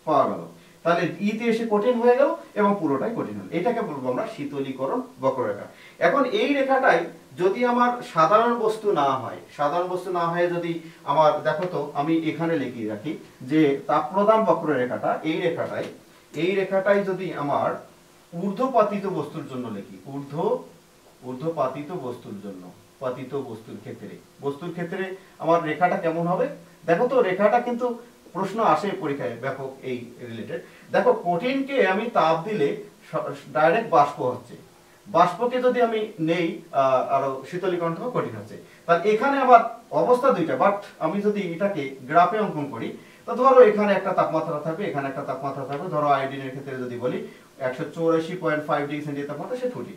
পাওয়া গেল, তাহলে ই তে এসে কঠিন হয়ে গেল এবং পুরোটাই কঠিন হলো। এটাকে বলবো আমরা শীতলীকরণ বক্ররেখা। এখন এই রেখাটাই যদি আমার সাধারণ বস্তু না হয়, সাধারণ বস্তু না হয়ে যদি আমার, দেখো তো আমি এখানে লিখে রাখি যে তাপপ্রদান বক্ররেখাটা, এই রেখাটাই যদি আমার ঊর্ধ্বপাতিত বস্তুর জন্য লিখি, ঊর্ধ্বপাতিত বস্তুর জন্য, পাতিত বস্তুর ক্ষেত্রে আমার রেখাটা কেমন হবে? দেখো তো রেখাটা কিন্তু প্রশ্ন আসে পরীক্ষায় ব্যাপক এই রিলেটেড। দেখো কঠিনকে আমি তাপ দিলে ডাইরেক্ট বাষ্প হচ্ছে, বাষ্পকে যদি আমি নেই আরো শীতলীকরণ থেকে কঠিন হচ্ছে, তাহলে এখানে আবার অবস্থা দুইটা, বাট আমি যদি এটাকে গ্রাফে অঙ্কন করি, তো ধরো এখানে একটা তাপমাত্রা থাকবে, এখানে একটা তাপমাত্রা থাকবে, ধরো আয়োডিনের ক্ষেত্রে যদি বলি 184.5 ডিগ্রি সেন্টিগ্রেড তাপমাত্রা সে ফুটি,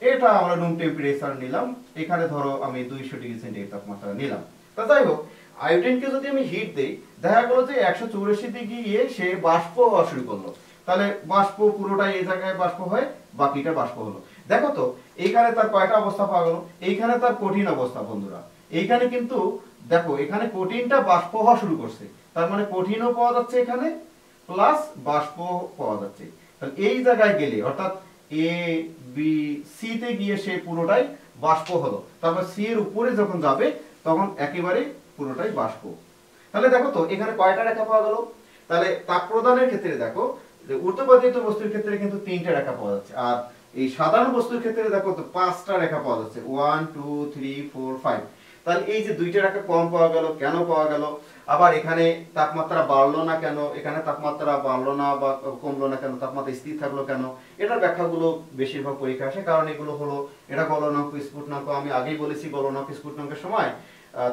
এটা আমরা রুম টেম্পারেচার নিলাম, এখানে ধরো আমি 200 ডিগ্রি সেন্টিগ্রেড তাপমাত্রা নিলাম। তা যাই হোক, আয়োডিনকে যদি আমি হিট দেই, দেখা গেল যে 184 ডিগ্রি গিয়ে সে বাষ্প হওয়া শুরু করলো, তাহলে বাষ্প পুরোটাই এই জায়গায় বাষ্প হয়, বাকিটা বাষ্প হলো। দেখো তো এইখানে তার কয়টা অবস্থা পাওয়া গেল, এইখানে তার কঠিন অবস্থা বন্ধুরা, এইখানে কিন্তু দেখো এখানে কঠিনটা বাষ্প হওয়া শুরু করছে, তার মানে কঠিনও পাওয়া যাচ্ছে এখানে প্লাস বাষ্প পাওয়া যাচ্ছে। তাহলে এই জায়গায় গেলে অর্থাৎ এ বি সি তে গিয়ে সে পুরোটাই বাষ্প হলো, তারপর সি এর উপরে যখন যাবে তখন একেবারে পুরোটাই বাষ্প। তাহলে দেখো তো এখানে কয়টা রেখা পাওয়া গেল? তাহলে তাপ প্রদানের ক্ষেত্রে দেখো যে ঊর্ধ্বপাতিত বস্তুর ক্ষেত্রে কিন্তু 3টে রেখা পাওয়া যাচ্ছে, আর এই সাধারণ বস্তুর ক্ষেত্রে দেখো তো 5টা রেখা পাওয়া যাচ্ছে, 1 2 3 4 5। তাহলে এই যে 2টা রেখা কম পাওয়া গেল, কেন পাওয়া গেল? আবার এখানে তাপমাত্রা বাড়লো না কেন, এখানে তাপমাত্রা বাড়লো না বা কমলো না কেন, তাপমাত্রা স্থির থাকলো কেন? এটার ব্যাখ্যাগুলো বেশিরভাগ পরীক্ষা আসে, কারণ এগুলো হলো, এটা গলনাঙ্ক স্ফুটনাঙ্ক, আমি আগেই বলেছি গলনাঙ্ক স্ফুটনাঙ্কের সময়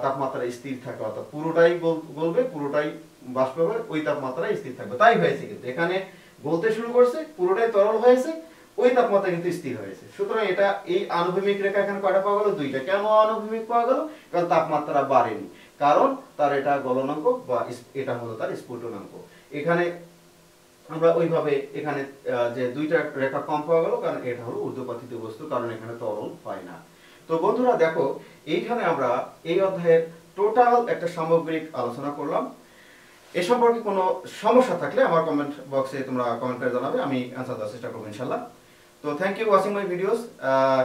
তাপমাত্রা স্থির থাকে, অর্থাৎ পুরোটাই গলবে, পুরোটাই বাষ্প হবে, ওই তাপমাত্রায় স্থির থাকবে। তাই হয়েছে, কিন্তু এখানে গলতে শুরু করছে, পুরোটাই তরল হয়েছে, ওই তাপমাত্রা কিন্তু স্থির হয়েছে। সুতরাং এটা এই আনুভূমিক রেখা এখানে কয়টা পাওয়া গেল? 2টা। কেন আনুভূমিক পাওয়া গেল? কারণ তাপমাত্রা বাড়েনি, কারণ তার এটা গলনাঙ্ক বা এটা হলো তার স্ফুটনাঙ্ক। এখানে আমরা ওইভাবে এখানে যে 2টা রেখা কম পাওয়া গেল, কারণ এটা হলো ঊর্ধ্বপাতিত বস্তু, কারণ এখানে তরল হয় না। তো বন্ধুরা দেখো, এইখানে আমরা এই অধ্যায়ের টোটাল একটা সামগ্রিক আলোচনা করলাম। এ সম্পর্কে কোনো সমস্যা থাকলে আমার কমেন্ট বক্সে তোমরা কমেন্ট করে জানাবে, আমি অ্যান্সার দেওয়ার চেষ্টা করবো ইনশাআল্লাহ। So thank you for watching my videos.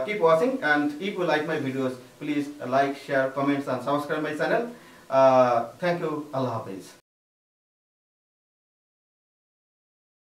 Keep watching, and if you like my videos, please like, share, comments and subscribe my channel. Thank you. Allah Hafiz.